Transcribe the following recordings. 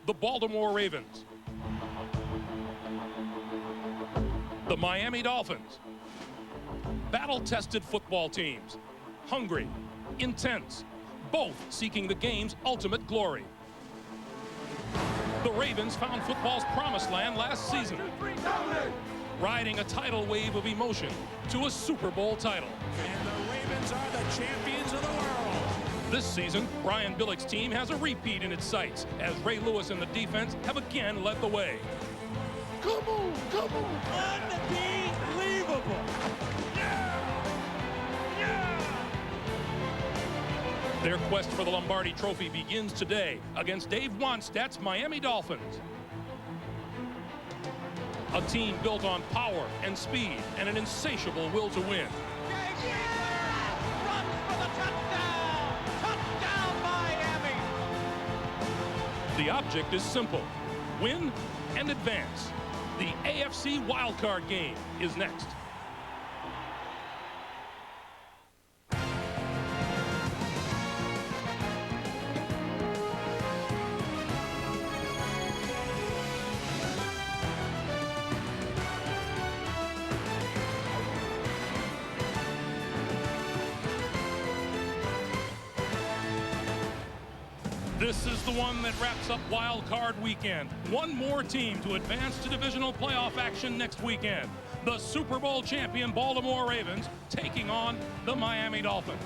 the Baltimore Ravens. The Miami Dolphins. Battle-tested football teams. Hungry, intense, both seeking the game's ultimate glory. The Ravens found football's promised land last season, riding a tidal wave of emotion to a Super Bowl title. And the Ravens are the champions of the world. This season, Brian Billick's team has a repeat in its sights, as Ray Lewis and the defense have again led the way. Come on, come on. Unbelievable. Their quest for the Lombardi Trophy begins today against Dave Wannstedt's Miami Dolphins. A team built on power and speed and an insatiable will to win. Runs for the touchdown! Touchdown, Miami! The object is simple: win and advance. The AFC Wild Card game is next. This is the one that wraps up Wild Card weekend. One more team to advance to divisional playoff action next weekend. The Super Bowl champion Baltimore Ravens taking on the Miami Dolphins.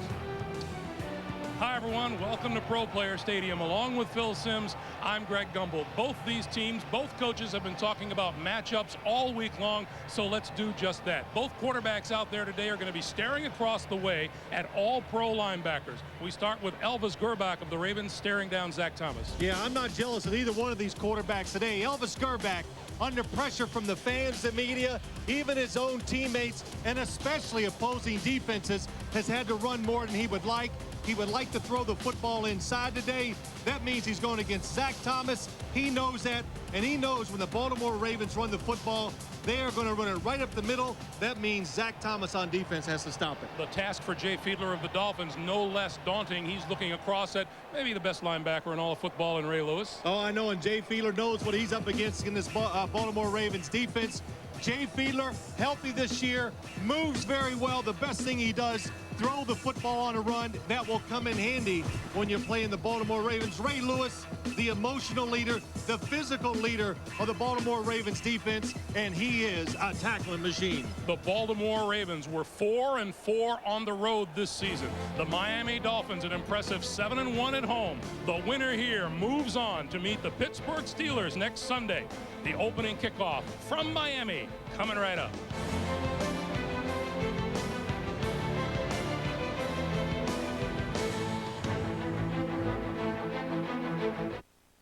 Hi everyone, welcome to Pro Player Stadium. Along with Phil Simms, I'm Greg Gumbel. Both these teams, both coaches have been talking about matchups all week long, so let's do just that. Both quarterbacks out there today are going to be staring across the way at all pro linebackers. We start with Elvis Gerbach of the Ravens staring down Zach Thomas. Yeah, I'm not jealous of either one of these quarterbacks today. Elvis Gerbach under pressure from the fans, the media, even his own teammates, and especially opposing defenses, has had to run more than he would like. He would like to throw the football inside today. That means he's going against Zach Thomas. He knows that, and he knows when the Baltimore Ravens run the football, they are going to run it right up the middle. That means Zach Thomas on defense has to stop it. The task for Jay Fiedler of the Dolphins, no less daunting. He's looking across at maybe the best linebacker in all of football in Ray Lewis. Oh, I know, and Jay Fiedler knows what he's up against in this Baltimore Ravens defense. Jay Fiedler, healthy this year, moves very well. The best thing he does, throw the football on a run. That will come in handy when you're playing the Baltimore Ravens. Ray Lewis, the emotional leader, the physical leader of the Baltimore Ravens defense, and he is a tackling machine. The Baltimore Ravens were 4-4 on the road this season. The Miami Dolphins an impressive 7-1 at home. The winner here moves on to meet the Pittsburgh Steelers next Sunday. The opening kickoff from Miami coming right up.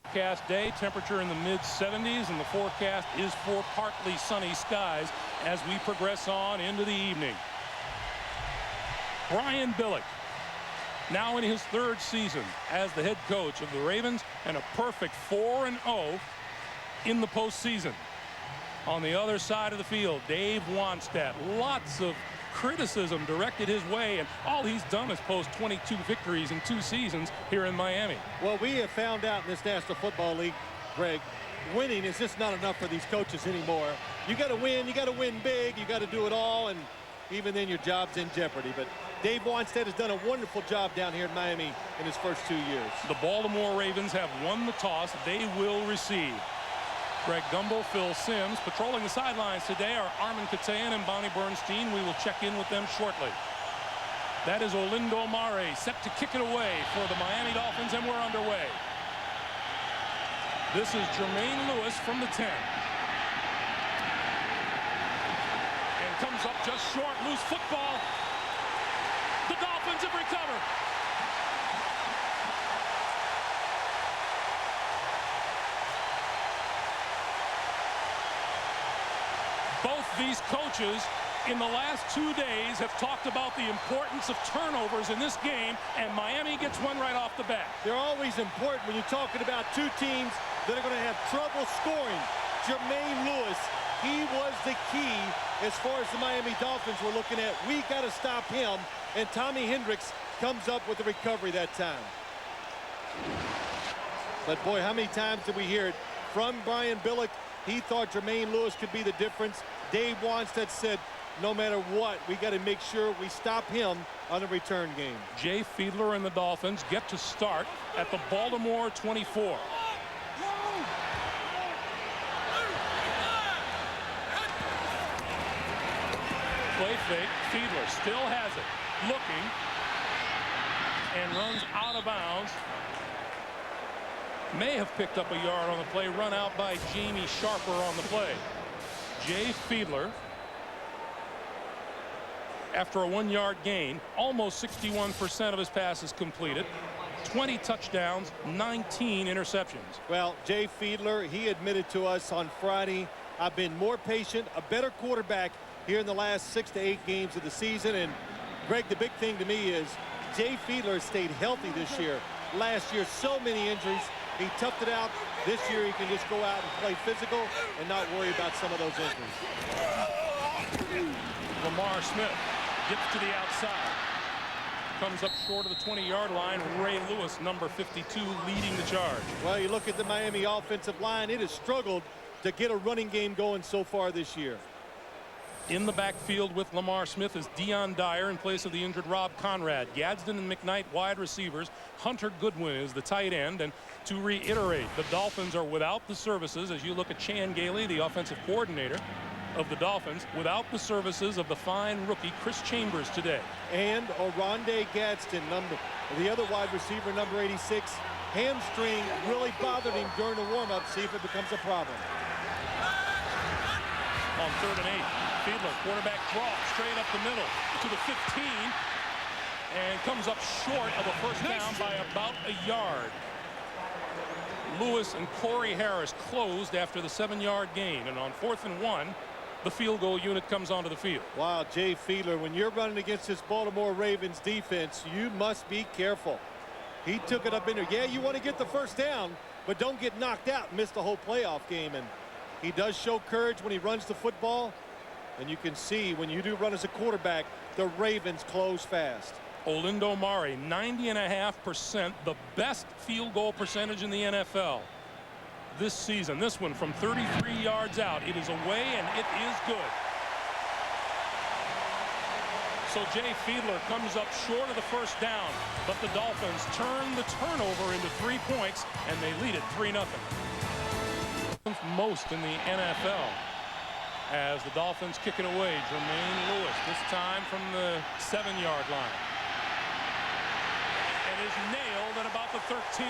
Forecast day, temperature in the mid-70s, and the forecast is for partly sunny skies as we progress on into the evening. Brian Billick, now in his third season as the head coach of the Ravens, and a perfect 4-0 in the postseason. On the other side of the field, Dave Wannstedt, lots of criticism directed his way, and all he's done is post 22 victories in 2 seasons here in Miami. Well, we have found out in this National Football League, Greg, winning is just not enough for these coaches anymore. You got to win big, you got to do it all, and even then your job's in jeopardy. But Dave Wannstedt has done a wonderful job down here in Miami in his first 2 years. The Baltimore Ravens have won the toss. They will receive. Greg Gumbel, Phil Simms. Patrolling the sidelines today are Armin Katayan and Bonnie Bernstein. We will check in with them shortly. That is Olindo Mare set to kick it away for the Miami Dolphins, and we're underway. This is Jermaine Lewis from the 10. And comes up just short, loose football. The Dolphins have recovered. Both these coaches in the last 2 days have talked about the importance of turnovers in this game, and Miami gets one right off the bat. They're always important when you're talking about two teams that are going to have trouble scoring. Jermaine Lewis, he was the key as far as the Miami Dolphins were looking at. We got to stop him, and Tommy Hendricks comes up with the recovery that time. But, boy, how many times did we hear it from Brian Billick? He thought Jermaine Lewis could be the difference. Dave Wanstead said, no matter what, we got to make sure we stop him on the return game. Jay Fiedler and the Dolphins get to start at the Baltimore 24. Play fake. Fiedler still has it. Looking. And runs out of bounds. May have picked up a yard on the play. Run out by Jamie Sharper on the play. Jay Fiedler, after a 1-yard gain, almost 61% of his passes completed. 20 touchdowns, 19 interceptions. Well, Jay Fiedler, he admitted to us on Friday, I've been more patient, a better quarterback here in the last 6 to 8 games of the season. And Greg, the big thing to me is Jay Fiedler stayed healthy this year. Last year, so many injuries. He toughed it out. This year, he can just go out and play physical and not worry about some of those injuries. Lamar Smith gets to the outside. Comes up short of the 20-yard line. Ray Lewis, number 52, leading the charge. Well, you look at the Miami offensive line. It has struggled to get a running game going so far this year. In the backfield with Lamar Smith is Dion Dyer in place of the injured Rob Conrad. Gadsden and McKnight wide receivers. Hunter Goodwin is the tight end. And to reiterate, the Dolphins are without the services, as you look at Chan Gailey, the offensive coordinator of the Dolphins, without the services of the fine rookie Chris Chambers today. And Oronde Gadsden, the other wide receiver, number 86. Hamstring really bothered him during the warm-up. See if it becomes a problem. On 3rd and 8. Fiedler, quarterback draw straight up the middle to the 15 and comes up short of a first down by about a yard. Lewis and Corey Harris closed after the 7-yard gain, and on 4th and 1, the field goal unit comes onto the field. Wow, Jay Fiedler, when you're running against this Baltimore Ravens defense, you must be careful. He took it up in there. Yeah, you want to get the first down, but don't get knocked out and miss the whole playoff game. And he does show courage when he runs the football. And you can see when you do run as a quarterback, the Ravens close fast. Olindo Mare, 90.5%, the best field goal percentage in the NFL this season. This one from 33 yards out. It is away, and it is good. So Jay Fiedler comes up short of the first down, but the Dolphins turn the turnover into 3 points, and they lead it 3-0. Most in the NFL. As the Dolphins kick it away, Jermaine Lewis, this time from the 7-yard line. And is nailed at about the 13.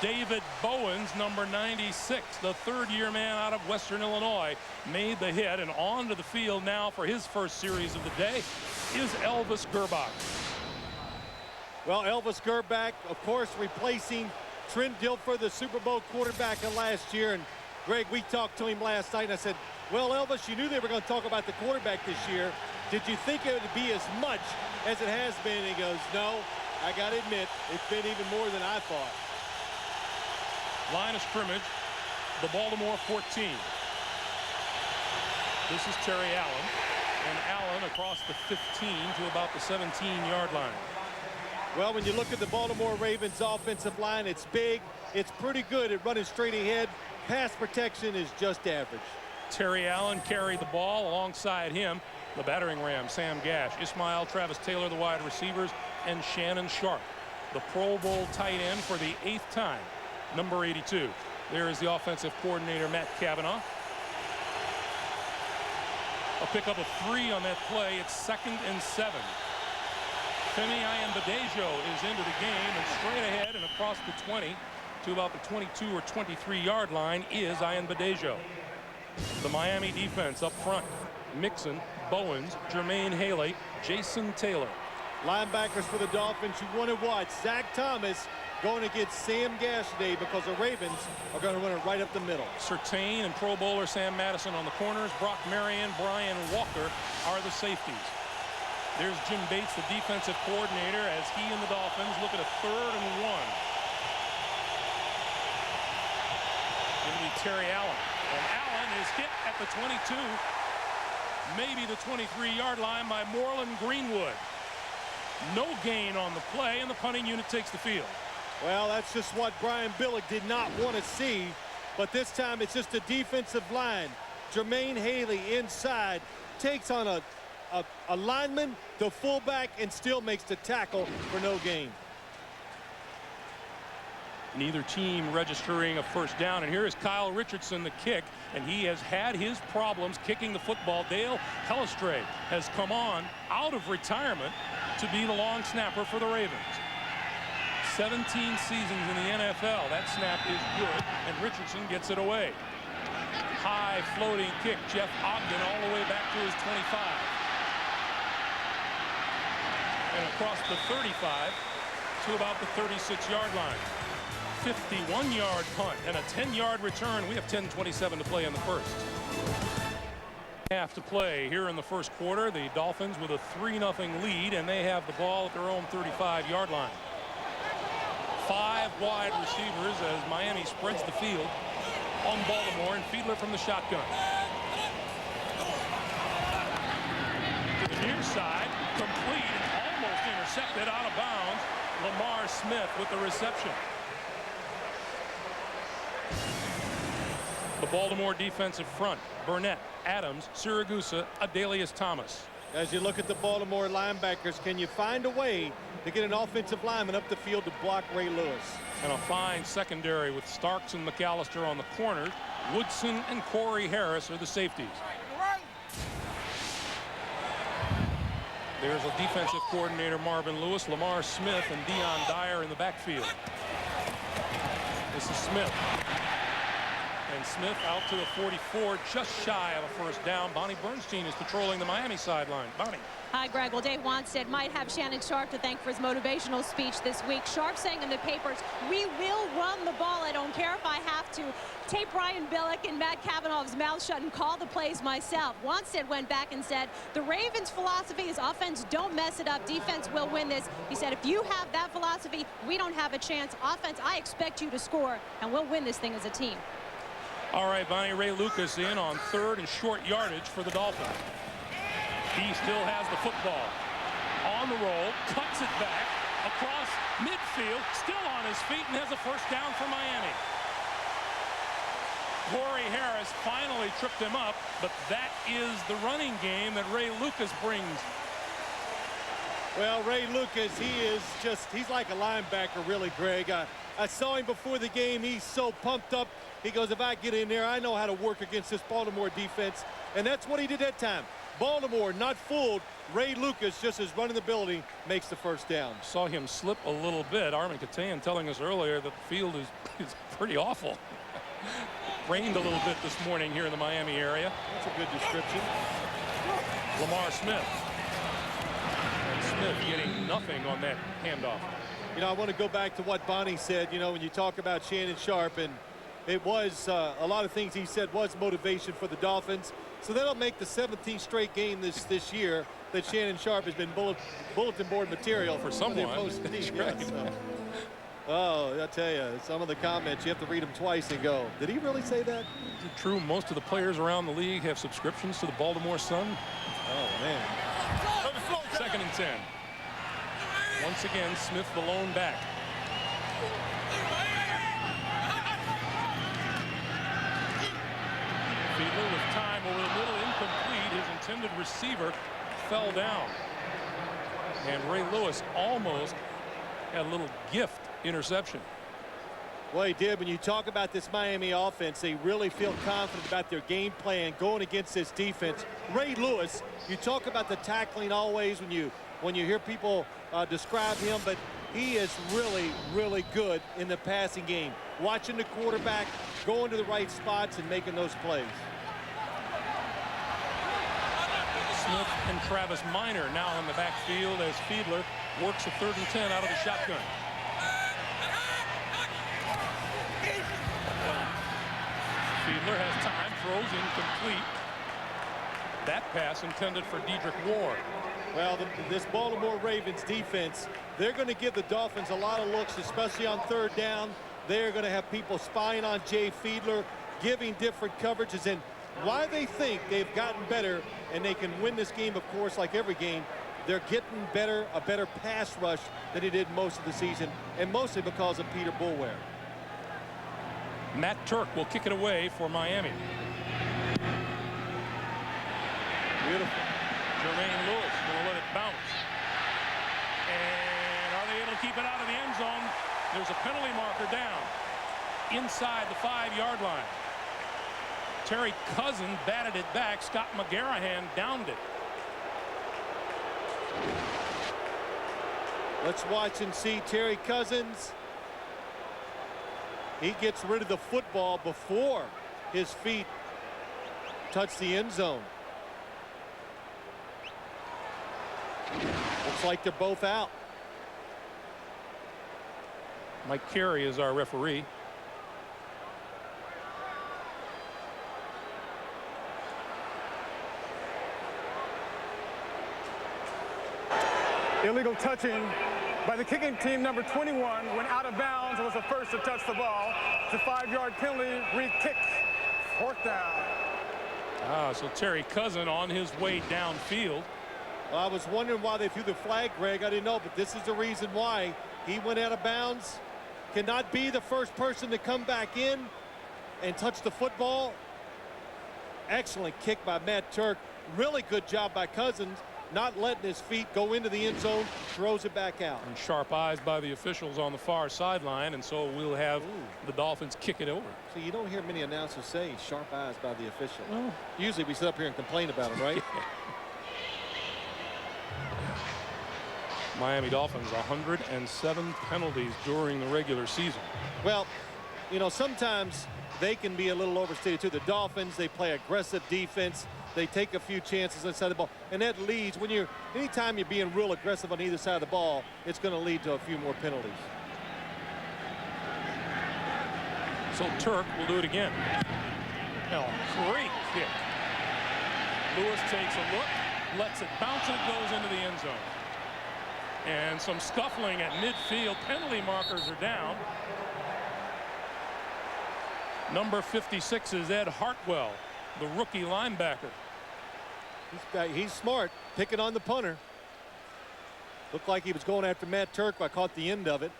David Bowens, number 96, the 3rd-year man out of Western Illinois, made the hit, and onto the field now for his first series of the day is Elvis Gerbach. Well, Elvis Gerbach, of course, replacing Trent Dilfer, the Super Bowl quarterback of last year. And Greg, we talked to him last night, and I said, well, Elvis, you knew they were going to talk about the quarterback this year. Did you think it would be as much as it has been? And he goes, no, I got to admit, it's been even more than I thought. Line of scrimmage, the Baltimore 14. This is Terry Allen, and Allen across the 15 to about the 17-yard line. Well, when you look at the Baltimore Ravens offensive line, it's big, it's pretty good at running straight ahead. Pass protection is just average. Terry Allen carried the ball. Alongside him, the battering ram, Sam Gash, Ismail Travis Taylor, the wide receivers, and Shannon Sharp, the Pro Bowl tight end for the 8th time, number 82. There is the offensive coordinator, Matt Cavanaugh. A pickup of 3 on that play. It's 2nd and 7. Femi Ayanbadejo is into the game, and straight ahead and across the 20 to about the 22 or 23-yard line is Ayanbadejo. The Miami defense up front: Mixon, Bowens, Jermaine Haley, Jason Taylor. Linebackers for the Dolphins, you want to watch Zach Thomas going against Sam Gash today, because the Ravens are going to run it right up the middle. Surtain and Pro Bowler Sam Madison on the corners. Brock Marion, Brian Walker are the safeties. There's Jim Bates, the defensive coordinator, as he and the Dolphins look at a 3rd and 1. It'll be Terry Allen. And Allen is hit at the 22, maybe the 23-yard line by Moreland Greenwood. No gain on the play, and the punting unit takes the field. Well, that's just what Brian Billick did not want to see. But this time it's just a defensive line. Jermaine Haley inside takes on a lineman, the fullback, and still makes the tackle for no gain. Neither team registering a first down, and here is Kyle Richardson, the kick, and he has had his problems kicking the football. Dale Hellestrae has come on out of retirement to be the long snapper for the Ravens. 17 seasons in the NFL. That snap is good, and Richardson gets it away. High floating kick. Jeff Ogden all the way back to his 25. And across the 35 to about the 36-yard line. 51-yard punt and a 10-yard return. We have 10:27 to play in the first. Half to play here in the first quarter. The Dolphins with a 3-0 lead, and they have the ball at their own 35-yard line. 5 wide receivers as Miami spreads the field on Baltimore, and Fiedler from the shotgun. To the near side, complete, and almost intercepted out of bounds. Lamar Smith with the reception. The Baltimore defensive front: Burnett, Adams, Siragusa, Adalius Thomas. As you look at the Baltimore linebackers, can you find a way to get an offensive lineman up the field to block Ray Lewis? And a fine secondary with Starks and McAllister on the corners. Woodson and Corey Harris are the safeties. There's a defensive coordinator, Marvin Lewis, Lamar Smith, and Deion Dyer in the backfield. This is Smith. And Smith out to the 44, just shy of a first down. Bonnie Bernstein is patrolling the Miami sideline. Bonnie. Hi, Greg. Well, Dave Wanstead might have Shannon Sharpe to thank for his motivational speech this week. Sharpe saying in the papers, we will run the ball. I don't care if I have to tape Brian Billick and Matt Cavanaugh's mouth shut and call the plays myself. Wanstead went back and said, the Ravens' philosophy is offense, don't mess it up. Defense will win this. He said, if you have that philosophy, we don't have a chance. Offense, I expect you to score, and we'll win this thing as a team. All right, Bonnie, Ray Lucas in on 3rd and short yardage for the Dolphins. He still has the football. On the roll, cuts it back across midfield, still on his feet, and has a first down for Miami. Corey Harris finally tripped him up, but that is the running game that Ray Lucas brings. Well, Ray Lucas, he's like a linebacker, really, Greg. I saw him before the game. He's so pumped up. He goes, if I get in there, I know how to work against this Baltimore defense. And that's what he did that time. Baltimore not fooled. Ray Lucas, just as running the building, makes the first down. Saw him slip a little bit. Armin Katan telling us earlier that the field is pretty awful. Rained a little bit this morning here in the Miami area. That's a good description. Lamar Smith. And Smith getting nothing on that handoff. You know, I want to go back to what Bonnie said, you know, when you talk about Shannon Sharpe, and it was a lot of things he said was motivation for the Dolphins. So that'll make the 17th straight game this year that Shannon Sharpe has been bulletin board material for someone. Yes, so. Oh, I tell you, some of the comments, you have to read them twice and go, did he really say that? Is it true most of the players around the league have subscriptions to the Baltimore Sun? Oh, man. 2nd and 10. Once again, Smith the lone back. Fiedler with time over the middle, incomplete. His intended receiver fell down. And Ray Lewis almost had a little gift interception. Well, he did. When you talk about this Miami offense, they really feel confident about their game plan going against this defense. Ray Lewis, you talk about the tackling always when you hear people describe him, but he is really, really good in the passing game. Watching the quarterback, going to the right spots and making those plays. Smith and Travis Minor now in the backfield as Fiedler works a 3rd and 10 out of the shotgun. Fiedler has time, throws incomplete. That pass intended for Dedrick Ward. Well, this Baltimore Ravens defense, they're going to give the Dolphins a lot of looks, especially on 3rd down. They're going to have people spying on Jay Fiedler, giving different coverages, and why they think they've gotten better and they can win this game, of course, like every game, they're getting a better pass rush than they did most of the season, and mostly because of Peter Bulware. Matt Turk will kick it away for Miami. Beautiful. Jermaine Lewis going to let it bounce. And are they able to keep it out of the end zone? There's a penalty marker down inside the 5-yard line. Terry Cousin batted it back. Scott McGarrahan downed it. Let's watch and see Terry Cousins. He gets rid of the football before his feet touch the end zone. Looks like they're both out. Mike Carey is our referee. Illegal touching by the kicking team, number 21, went out of bounds and was the first to touch the ball. It's a 5-yard penalty, re-kick, 4th down. So Terry Cousin on his way downfield. Well, I was wondering why they threw the flag, Greg. I didn't know, but this is the reason why. He went out of bounds. Cannot be the first person to come back in and touch the football. Excellent kick by Matt Turk. Really good job by Cousins, not letting his feet go into the end zone, throws it back out. And sharp eyes by the officials on the far sideline, and so we'll have the Dolphins kick it over. So you don't hear many announcers say sharp eyes by the official. Usually we sit up here and complain about them, right? Miami Dolphins 107 penalties during the regular season. Well, you know, sometimes they can be a little overstated too. The Dolphins, they play aggressive defense. They take a few chances inside the ball, and that leads anytime you're being real aggressive on either side of the ball, it's going to lead to a few more penalties. So Turk will do it again. Great kick. Lewis takes a look, lets it bounce, and it goes into the end zone. And some scuffling at midfield. Penalty markers are down. Number 56 is Ed Hartwell, the rookie linebacker. He's smart, picking on the punter. Looked like he was going after Matt Turk. I caught the end of it.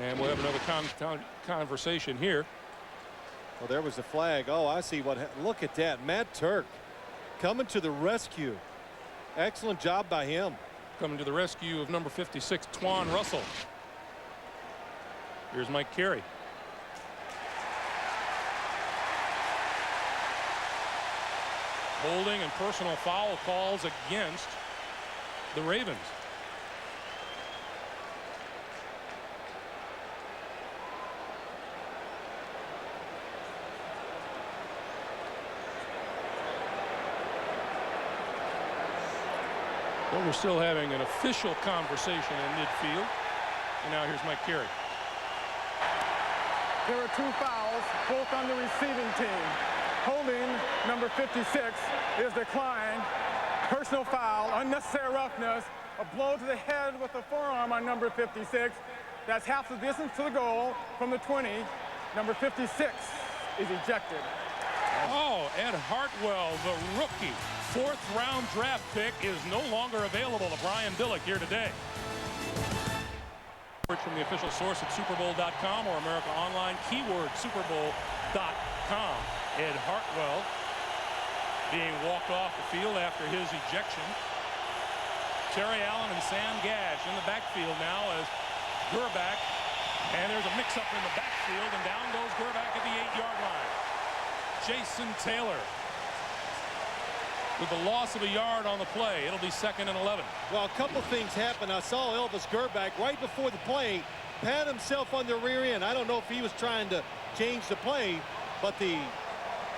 And we'll have another conversation here. Well, there was the flag. Oh, I see what. Look at that. Matt Turk coming to the rescue. Excellent job by him. Coming to the rescue of number 56, Twan Russell. Here's Mike Carey. Holding and personal foul calls against the Ravens. Well, we're still having an official conversation in midfield. And now here's Mike Carey. There are 2 fouls, both on the receiving team. Holding, number 56, is declined. Personal foul, unnecessary roughness, a blow to the head with the forearm on number 56. That's half the distance to the goal from the 20. Number 56 is ejected. Oh, Ed Hartwell, the rookie, 4th-round draft pick, is no longer available to Brian Billick here today. From the official source at superbowl.com or America Online, keyword superbowl.com. Ed Hartwell being walked off the field after his ejection. Terry Allen and Sam Gash in the backfield now as Gerback, and there's a mix-up in the backfield, and down goes Gerback at the 8-yard line. Jason Taylor with the loss of a yard on the play. It'll be 2nd and 11. Well, a couple things happened. I saw Elvis Gerback right before the play pat himself on the rear end. I don't know if he was trying to change the play, but the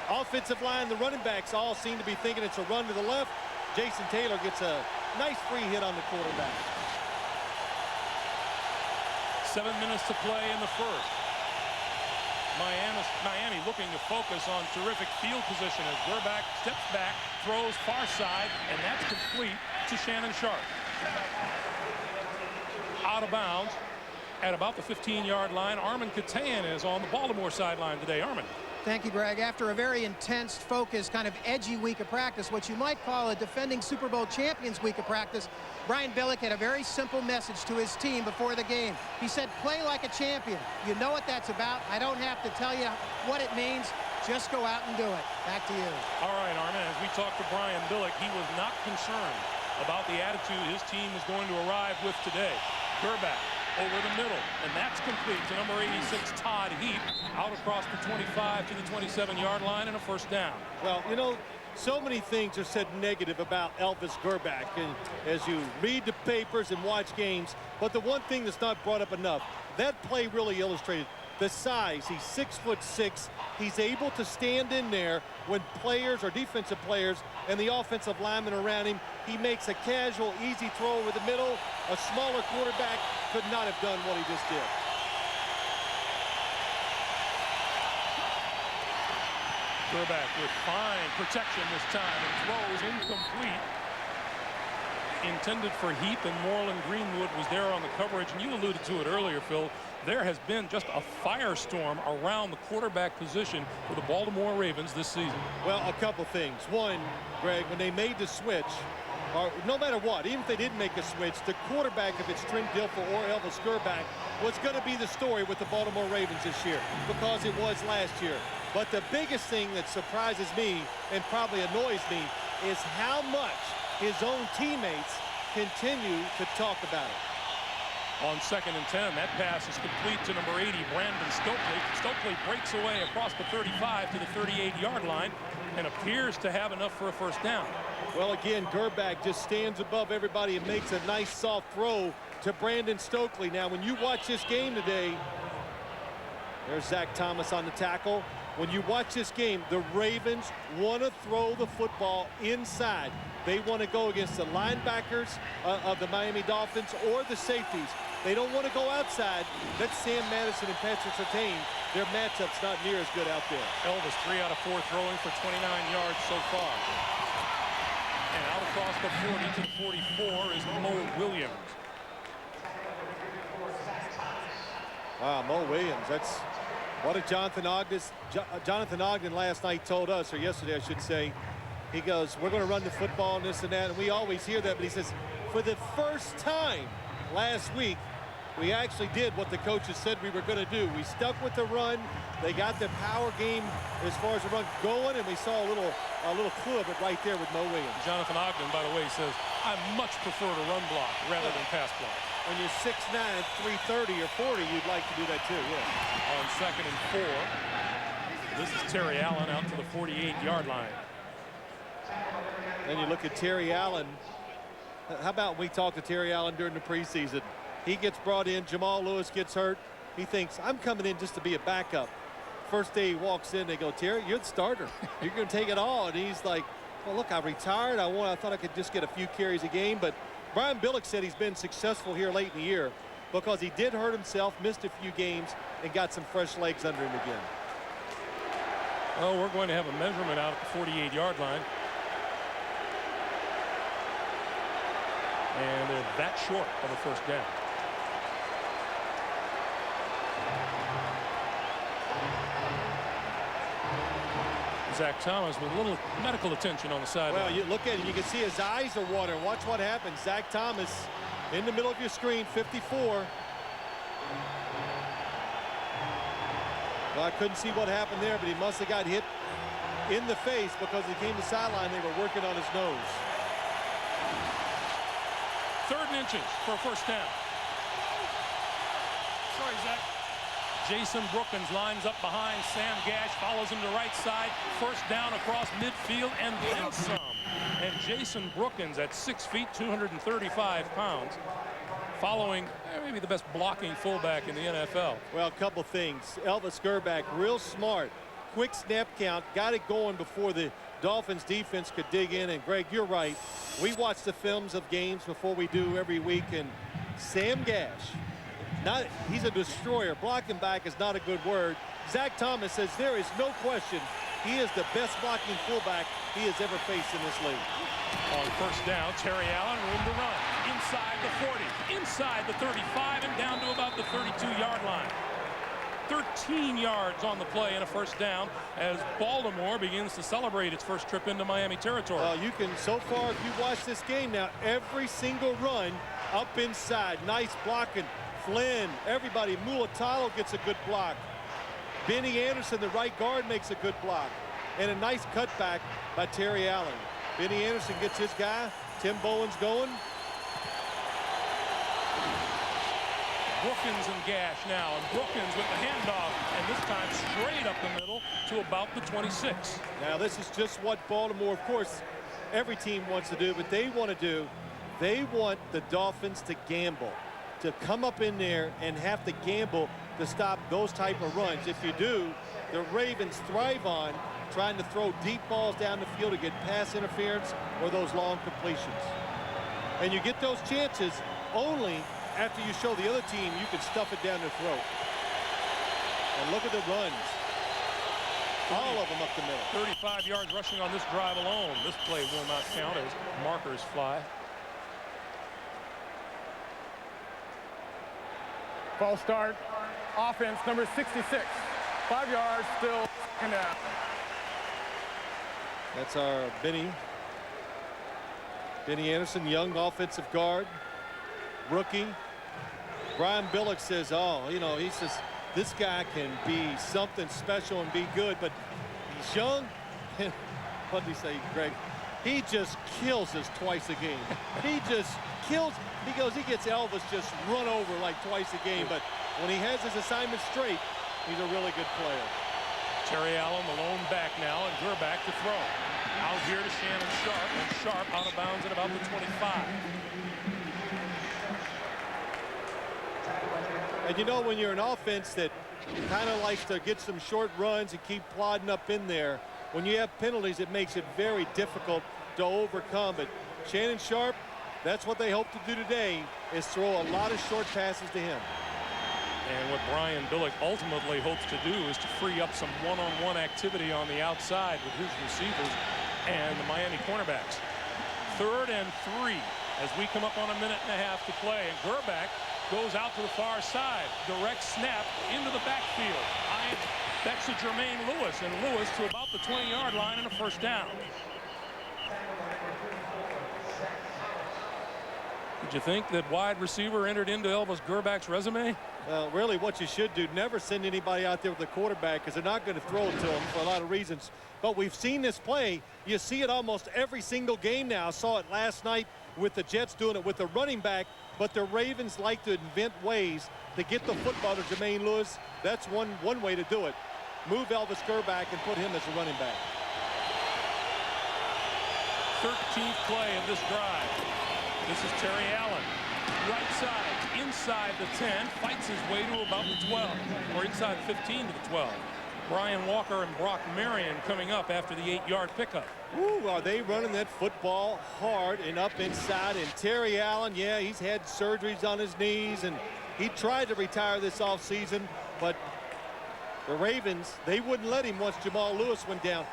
offensive line, the running backs all seem to be thinking it's a run to the left. Jason Taylor gets a nice free hit on the quarterback. 7 minutes to play in the first. Miami looking to focus on terrific field position as Gerback steps back, throws far side, and that's complete to Shannon Sharp. Out of bounds at about the 15-yard line. Armin Katayan is on the Baltimore sideline today. Armin. Thank you, Greg. After a very intense, focused, kind of edgy week of practice, what you might call a defending Super Bowl champions week of practice, Brian Billick had a very simple message to his team before the game. He said, play like a champion. You know what that's about. I don't have to tell you what it means. Just go out and do it. Back to you. All right, Armin, as we talked to Brian Billick, he was not concerned about the attitude his team was going to arrive with today. Gerback over the middle, and that's complete to number 86, Todd Heap, out across the 25 to the 27-yard line and a first down. Well, you know, so many things are said negative about Elvis Gerback and as you read the papers and watch games, but the one thing that's not brought up enough, that play really illustrated the size. He's 6'6". He's able to stand in there when players or defensive players and the offensive linemen around him. He makes a casual, easy throw over the middle. A smaller quarterback could not have done what he just did. Gerback with fine protection this time and throws incomplete. Intended for Heap, and Moreland Greenwood was there on the coverage, and you alluded to it earlier, Phil. There has been just a firestorm around the quarterback position for the Baltimore Ravens this season. Well, a couple things. One, Greg, when they made the switch, or no matter what, even if they didn't make a switch, the quarterback, if it's Trent Dilfer or Elvis Gerback, was going to be the story with the Baltimore Ravens this year, because it was last year. But the biggest thing that surprises me and probably annoys me is how much his own teammates continue to talk about it. On 2nd and 10, that pass is complete to number 80, Brandon Stokely. Stokely breaks away across the 35 to the 38-yard line and appears to have enough for a first down. Well, again, Gerback just stands above everybody and makes a nice soft throw to Brandon Stokely. Now, when you watch this game today, there's Zach Thomas on the tackle. When you watch this game, the Ravens want to throw the football inside. They want to go against the linebackers of the Miami Dolphins or the safeties. They don't want to go outside. That's Sam Madison and Patrick Surtain. Their matchup's not near as good out there. Elvis 3 out of 4 throwing for 29 yards so far. And out across the 40 to the 44 is Mo Williams. Wow, Mo Williams. That's what did Jonathan Ogden last night told us, or yesterday I should say. He goes, we're going to run the football and this and that, and we always hear that, but he says, for the first time last week, we actually did what the coaches said we were going to do. We stuck with the run. They got the power game as far as the run going, and we saw a little clue of it right there with Mo Williams. Jonathan Ogden, by the way, says, I much prefer to run block rather than pass block. When you're 6'9", 330 or 40, you'd like to do that too, yeah. On 2nd and 4, this is Terry Allen out to the 48-yard line. Then you look at Terry Allen. How about we talk to Terry Allen during the preseason? He gets brought in. Jamal Lewis gets hurt. He thinks, I'm coming in just to be a backup. First day he walks in, they go, Terry, you're the starter. You're going to take it all. And he's like, well, look, I retired. I thought I could just get a few carries a game. But Brian Billick said he's been successful here late in the year because he did hurt himself, missed a few games, and got some fresh legs under him again. Well, we're going to have a measurement out at the 48-yard line. And they're that short of a first down. Zach Thomas with a little medical attention on the sideline. Well, you look at it, you can see his eyes are watering. Watch what happens. Zach Thomas in the middle of your screen, 54. Well, I couldn't see what happened there, but he must have got hit in the face because he came to the sideline. They were working on his nose. 3rd and inches for a first down. Sorry, Zach. Jason Brookins lines up behind Sam Gash, follows him to right side. First down across midfield and then some. And Jason Brookins at 6 feet, 235 pounds, following maybe the best blocking fullback in the NFL. Well, a couple things. Elvis Gerback, real smart. Quick snap count, got it going before the Dolphins defense could dig in. And Greg, you're right. We watch the films of games before we do every week, and Sam Gash, he's a destroyer. Blocking back is not a good word. Zach Thomas says there is no question he is the best blocking fullback he has ever faced in this league. On first down, Terry Allen, room to run. Inside the 40, inside the 35, and down to about the 32-yard line. 13 yards on the play and a first down as Baltimore begins to celebrate its first trip into Miami territory. You can, so far, if you watch this game now, every single run up inside. Nice blocking. Flynn, everybody. Mulatalo gets a good block. Benny Anderson, the right guard, makes a good block. And a nice cutback by Terry Allen. Benny Anderson gets his guy. Tim Bowen's going. Brookins and Gash now, and Brookins with the handoff, and this time straight up the middle to about the 26. Now this is just what Baltimore, of course, every team wants to do, but they want to do. They want the Dolphins to gamble, to come up in there and have to gamble to stop those type of runs. If you do, the Ravens thrive on trying to throw deep balls down the field to get pass interference or those long completions. And you get those chances only after you show the other team you can stuff it down their throat. And look at the runs. All of them up the middle. 35 yards rushing on this drive alone. This play will not count as markers fly. False start. Offense number 66. 5 yards, still second down. That's our Benny Anderson, young offensive guard, rookie. Brian Billick says, he says this guy can be something special and be good, but he's young. What did he say, Greg? He just kills us twice a game. He just kills. He gets Elvis just run over like twice a game, but when he has his assignment straight, he's a really good player. Terry Allen, the lone back now, and Gerback to throw. Out here to Shannon Sharp, and Sharp out of bounds at about the 25. And you know, when you're an offense that kind of likes to get some short runs and keep plodding up in there, when you have penalties, it makes it very difficult to overcome. But Shannon Sharp, that's what they hope to do today, is throw a lot of short passes to him. And what Brian Billick ultimately hopes to do is to free up some one-on-one activity on the outside with his receivers and the Miami cornerbacks. 3rd and 3 as we come up on a minute and a half to play. And Gerback goes out to the far side. Direct snap into the backfield. That's to Jermaine Lewis, and Lewis to about the 20-yard line and a first down. Did you think that wide receiver entered into Elvis Gerback's resume? Well, really what you should do, never send anybody out there with a quarterback because they're not going to throw it to them for a lot of reasons. But we've seen this play. You see it almost every single game now. Saw it last night with the Jets doing it with the running back. But the Ravens like to invent ways to get the football to Jermaine Lewis. That's one way to do it. Move Elvis Gerback and put him as a running back. 13th play of this drive. This is Terry Allen. Right side, inside the 10, fights his way to about the 12, or inside 15 to the 12. Brian Walker and Brock Marion coming up after the 8-yard pickup. Ooh, are they running that football hard and up inside? And Terry Allen, yeah, he's had surgeries on his knees, and he tried to retire this offseason, but the Ravens, they wouldn't let him once Jamal Lewis went down.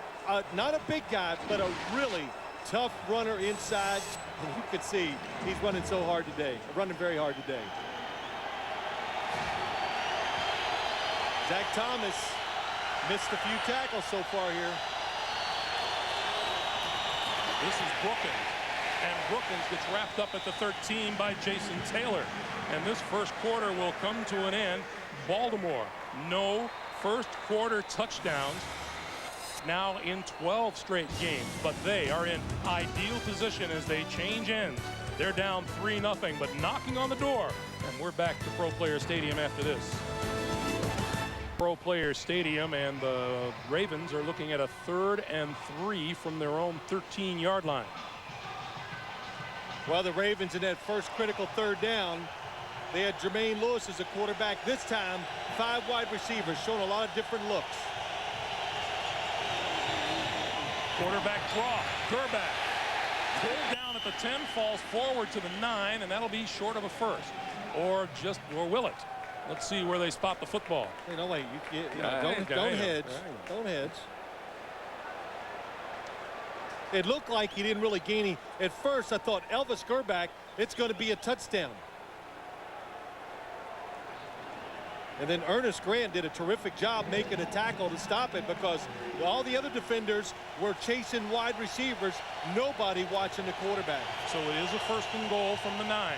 Not a big guy, but a really tough runner inside. And you could see he's running so hard today, running very hard today. Zach Thomas missed a few tackles so far here. This is Brookins, and Brookins gets wrapped up at the 13 by Jason Taylor. And this first quarter will come to an end. Baltimore, no first quarter touchdowns. Now in 12 straight games, but they are in ideal position as they change ends. They're down 3-0, but knocking on the door. And we're back to Pro Player Stadium after this. Pro Player Stadium, and the Ravens are looking at a 3rd and 3 from their own 13-yard line. Well, the Ravens in that first critical 3rd down, they had Jermaine Lewis as a quarterback. This time, 5 wide receivers, showing a lot of different looks. Quarterback draw. Gerback pulled down at the 10, falls forward to the 9, and that'll be short of a first. Or will it? Let's see where they spot the football. Hey, no, wait. Don't hedge. Don't hedge. It looked like he didn't really gain any. At first, I thought Elvis Gerback, it's going to be a touchdown. And then Ernest Grant did a terrific job making a tackle to stop it, because all the other defenders were chasing wide receivers, nobody watching the quarterback. So it is a 1st and goal from the 9.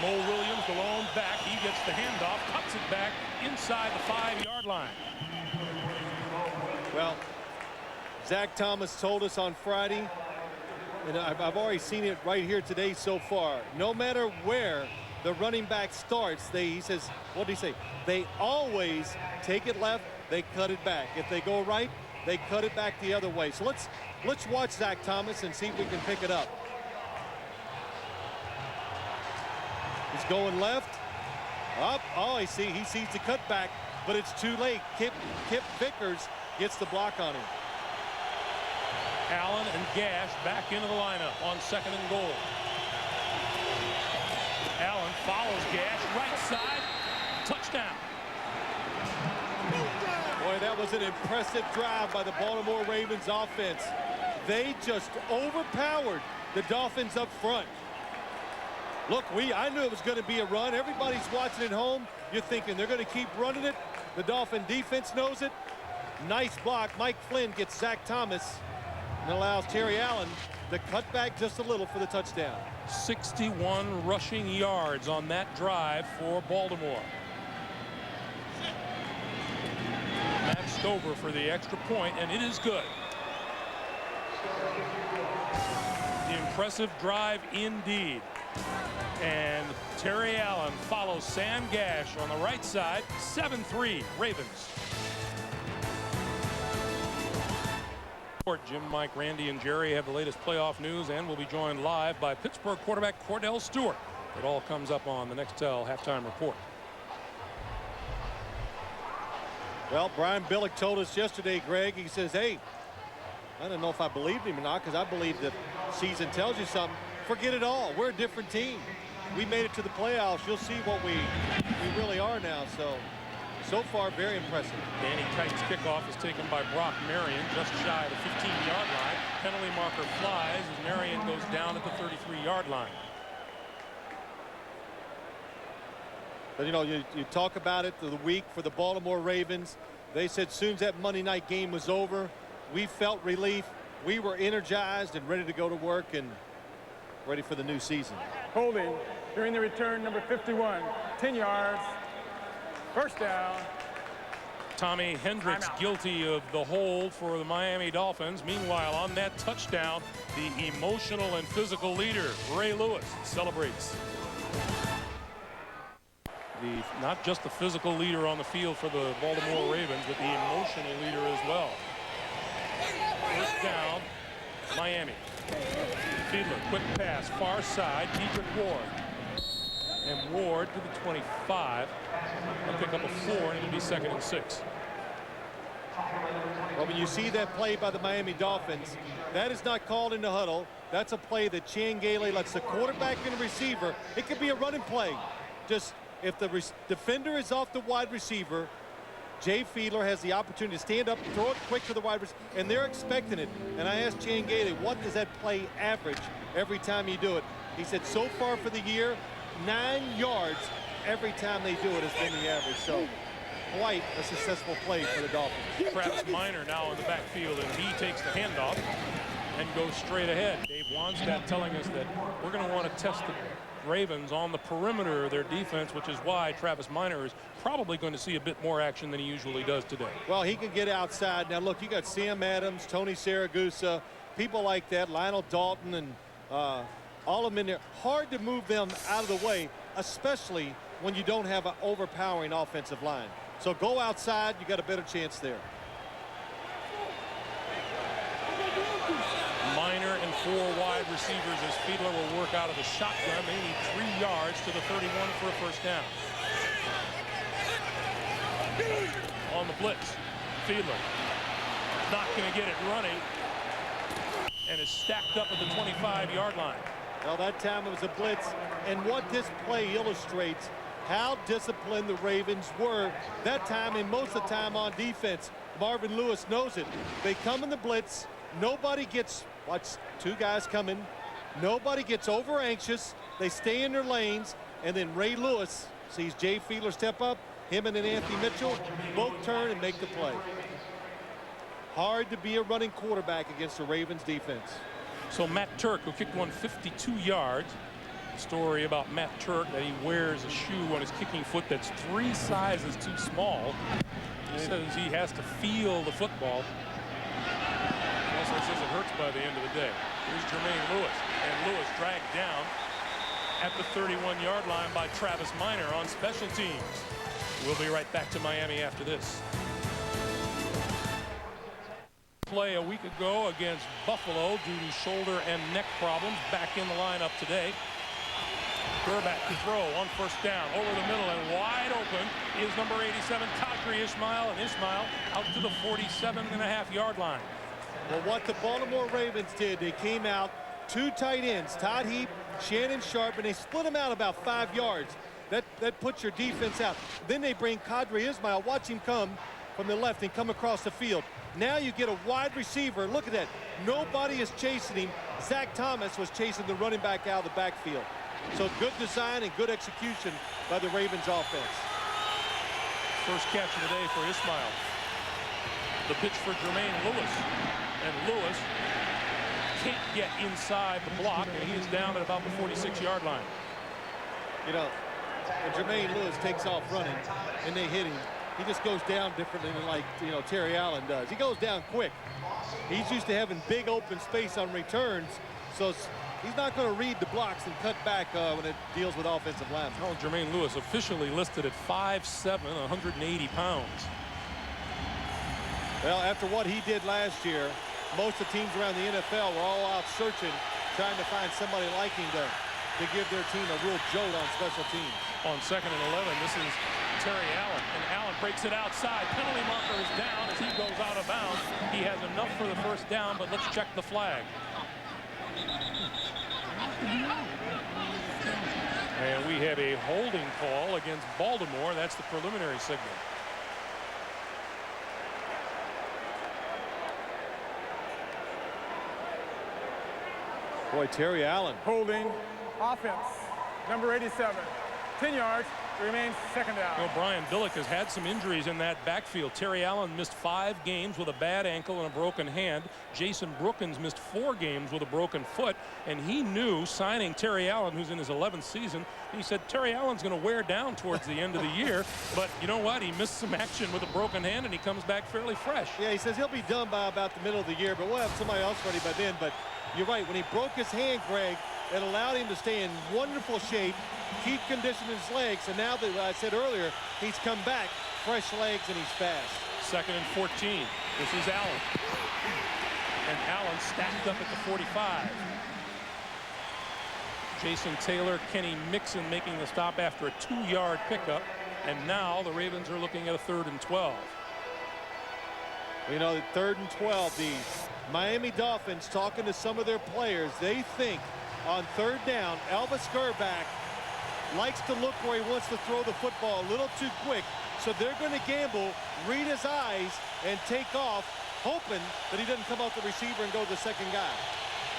Mo Williams, the lone back, he gets the handoff, cuts it back inside the 5-yard line. Well, Zach Thomas told us on Friday, and I've already seen it right here today so far, no matter where the running back starts, he says, what did he say? They always take it left, they cut it back. If they go right, they cut it back the other way. So let's watch Zach Thomas and see if we can pick it up. He's going left, up. Oh, he sees the cutback, but it's too late. Kip Vickers gets the block on him. Allen and Gash back into the lineup on 2nd and goal. Allen follows Gash, right side, touchdown. Boy, that was an impressive drive by the Baltimore Ravens offense. They just overpowered the Dolphins up front. Look, I knew it was going to be a run. Everybody's watching at home. You're thinking they're going to keep running it. The Dolphin defense knows it. Nice block. Mike Flynn gets Zach Thomas and allows Terry Allen to cut back just a little for the touchdown. 61 rushing yards on that drive for Baltimore. Matt Stover for the extra point, and it is good. The impressive drive indeed. And Terry Allen follows Sam Gash on the right side. 7-3 Ravens. Jim, Mike, Randy, and Jerry have the latest playoff news, and will be joined live by Pittsburgh quarterback Cordell Stewart. It all comes up on the Nextel halftime report. Well, Brian Billick told us yesterday, Greg, he says, hey, I don't know if I believed him or not, because I believe the season tells you something. Forget it all. We're a different team. We made it to the playoffs. You'll see what we really are now. So far, very impressive. Danny Kites' kickoff is taken by Brock Marion just shy of the 15-yard line. Penalty marker flies as Marion goes down at the 33-yard line. But, you know, you talk about it the week for the Baltimore Ravens. They said as soon as that Monday night game was over, we felt relief. We were energized and ready to go to work and ready for the new season. Holding during the return, number 51, 10 yards. 1st down. Tommy Hendricks guilty of the hold for the Miami Dolphins. Meanwhile, on that touchdown, the emotional and physical leader, Ray Lewis, celebrates. Not just the physical leader on the field for the Baltimore Ravens, but the emotional leader as well. 1st down, Miami. Fiedler, quick pass, far side, Dedrick Ward. And Ward to the 25. He'll pick up a 4, and it'll be 2nd and 6. Well, when you see that play by the Miami Dolphins, that is not called in the huddle. That's a play that Chiangale lets the quarterback and the receiver. It could be a running play. Just if the defender is off the wide receiver, Jay Fiedler has the opportunity to stand up, throw it quick to the wide receiver, and they're expecting it. And I asked Chiangale, what does that play average every time you do it? He said so far for the year, 9 yards every time they do it has been the average. So quite a successful play for the Dolphins. Travis Minor now in the backfield, and he takes the handoff and goes straight ahead. Dave Wanstead telling us that we're going to want to test the Ravens on the perimeter of their defense, which is why Travis Minor is probably going to see a bit more action than he usually does today. Well, he can get outside. Now, look, you got Sam Adams, Tony Saragusa, people like that, Lionel Dalton, and all of them in there. Hard to move them out of the way, especially when you don't have an overpowering offensive line. So go outside, you got a better chance there. Minor and 4 wide receivers as Fiedler will work out of the shotgun. They need 3 yards to the 31 for a 1st down. On the blitz, Fiedler not going to get it running and is stacked up at the 25-yard line. Well, that time it was a blitz, and what this play illustrates how disciplined the Ravens were that time and most of the time on defense. Marvin Lewis knows it. They come in the blitz. Nobody gets, watch, 2 guys coming. Nobody gets over anxious. They stay in their lanes, and then Ray Lewis sees Jay Fiedler step up. Him and then Anthony Mitchell both turn and make the play. Hard to be a running quarterback against the Ravens defense. So Matt Turk, who kicked one 52 yards. Story about Matt Turk that he wears a shoe on his kicking foot that's 3 sizes too small. He says he has to feel the football. He also says it hurts by the end of the day. Here's Jermaine Lewis, and Lewis dragged down at the 31-yard line by Travis Minor on special teams. We'll be right back to Miami after this. Play a week ago against Buffalo due to shoulder and neck problems. Back in the lineup today. Gerback to throw on first down over the middle, and wide open is number 87 Kadri Ismail, and Ismail out to the 47.5-yard line. Well, what the Baltimore Ravens did, they came out 2 tight ends, Todd Heap, Shannon Sharp, and they split them out about 5 yards. That puts your defense out. Then they bring Kadri Ismail. Watch him come from the left and come across the field. Now you get a wide receiver. Look at that. Nobody is chasing him. Zach Thomas was chasing the running back out of the backfield. So good design and good execution by the Ravens offense. First catch of the day for Ismail. The pitch for Jermaine Lewis. And Lewis can't get inside the block, and he is down at about the 46-yard line. You know, when Jermaine Lewis takes off running and they hit him, he just goes down differently than like, you know, Terry Allen does. He goes down quick. He's used to having big open space on returns, so he's not going to read the blocks and cut back when it deals with offensive linemen. Oh, Jermaine Lewis officially listed at 5'7", 180 pounds. Well, after what he did last year, most of the teams around the NFL were all out searching, trying to find somebody like him to give their team a real jolt on special teams. On 2nd and 11, this is Terry Allen, and Allen breaks it outside. Penalty marker is down as he goes out of bounds. He has enough for the first down, but let's check the flag. And we have a holding call against Baltimore. That's the preliminary signal. Boy, Terry Allen. Holding, offense, number 87, 10 yards, remains second down. Well, Brian Billick has had some injuries in that backfield. Terry Allen missed 5 games with a bad ankle and a broken hand. Jason Brookins missed 4 games with a broken foot, and he knew signing Terry Allen, who's in his 11th season, he said Terry Allen's going to wear down towards the end of the year, but you know what? He missed some action with a broken hand, and he comes back fairly fresh. Yeah, he says he'll be done by about the middle of the year, but we'll have somebody else ready by then. But you're right, when he broke his hand, Greg, it allowed him to stay in wonderful shape, keep conditioning his legs, and now that I said earlier, he's come back, fresh legs, and he's fast. 2nd and 14. This is Allen. And Allen stacked up at the 45. Jason Taylor, Kenny Mixon making the stop after a 2-yard pickup. And now the Ravens are looking at a 3rd and 12. You know, the 3rd and 12, the Miami Dolphins talking to some of their players. They think on 3rd down, Elvis Gerback likes to look where he wants to throw the football a little too quick. So they're going to gamble, read his eyes, and take off, hoping that he doesn't come out the receiver and go to the second guy.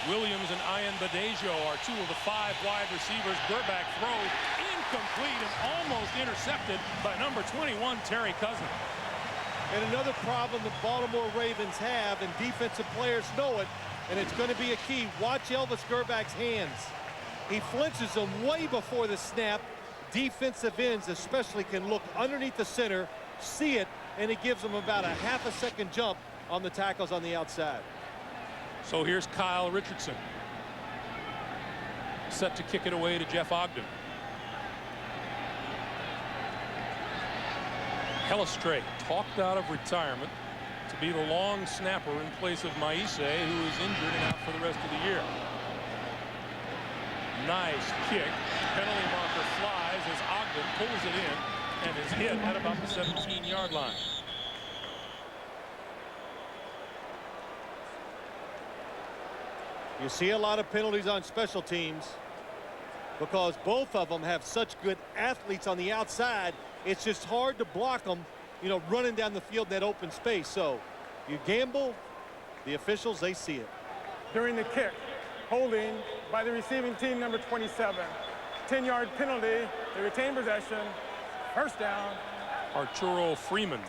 Williams and Ian Badejo are 2 of the 5 wide receivers. Gerback throws incomplete and almost intercepted by number 21, Terry Cousins. And another problem the Baltimore Ravens have, and defensive players know it, and it's going to be a key. Watch Elvis Gerback's hands. He flinches them way before the snap. Defensive ends especially can look underneath the center, see it, and it gives them about a ½ second jump on the tackles on the outside. So here's Kyle Richardson, set to kick it away to Jeff Ogden. Hellestrae talked out of retirement to be the long snapper in place of Maise, who is injured and out for the rest of the year. Nice kick. Penalty marker flies as Ogden pulls it in and is hit at about the 17-yard line. You see a lot of penalties on special teams because both of them have such good athletes on the outside. It's just hard to block them, you know, running down the field in that open space. So you gamble, the officials, they see it. During the kick, holding by the receiving team, number 27, 10-yard penalty. They retain possession. First down. Arturo Freeman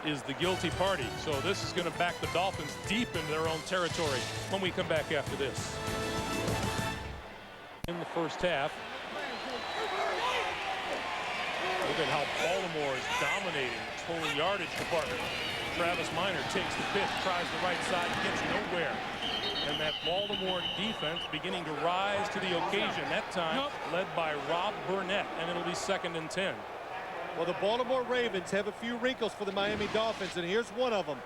is the guilty party. So this is going to back the Dolphins deep into their own territory when we come back after this. In the first half. Look at how Baltimore is dominating the total yardage department. Travis Minor takes the pitch, tries the right side, gets nowhere. And that Baltimore defense beginning to rise to the occasion, that time led by Rob Burnett, and it'll be 2nd and 10. Well, the Baltimore Ravens have a few wrinkles for the Miami Dolphins, and here's one of them.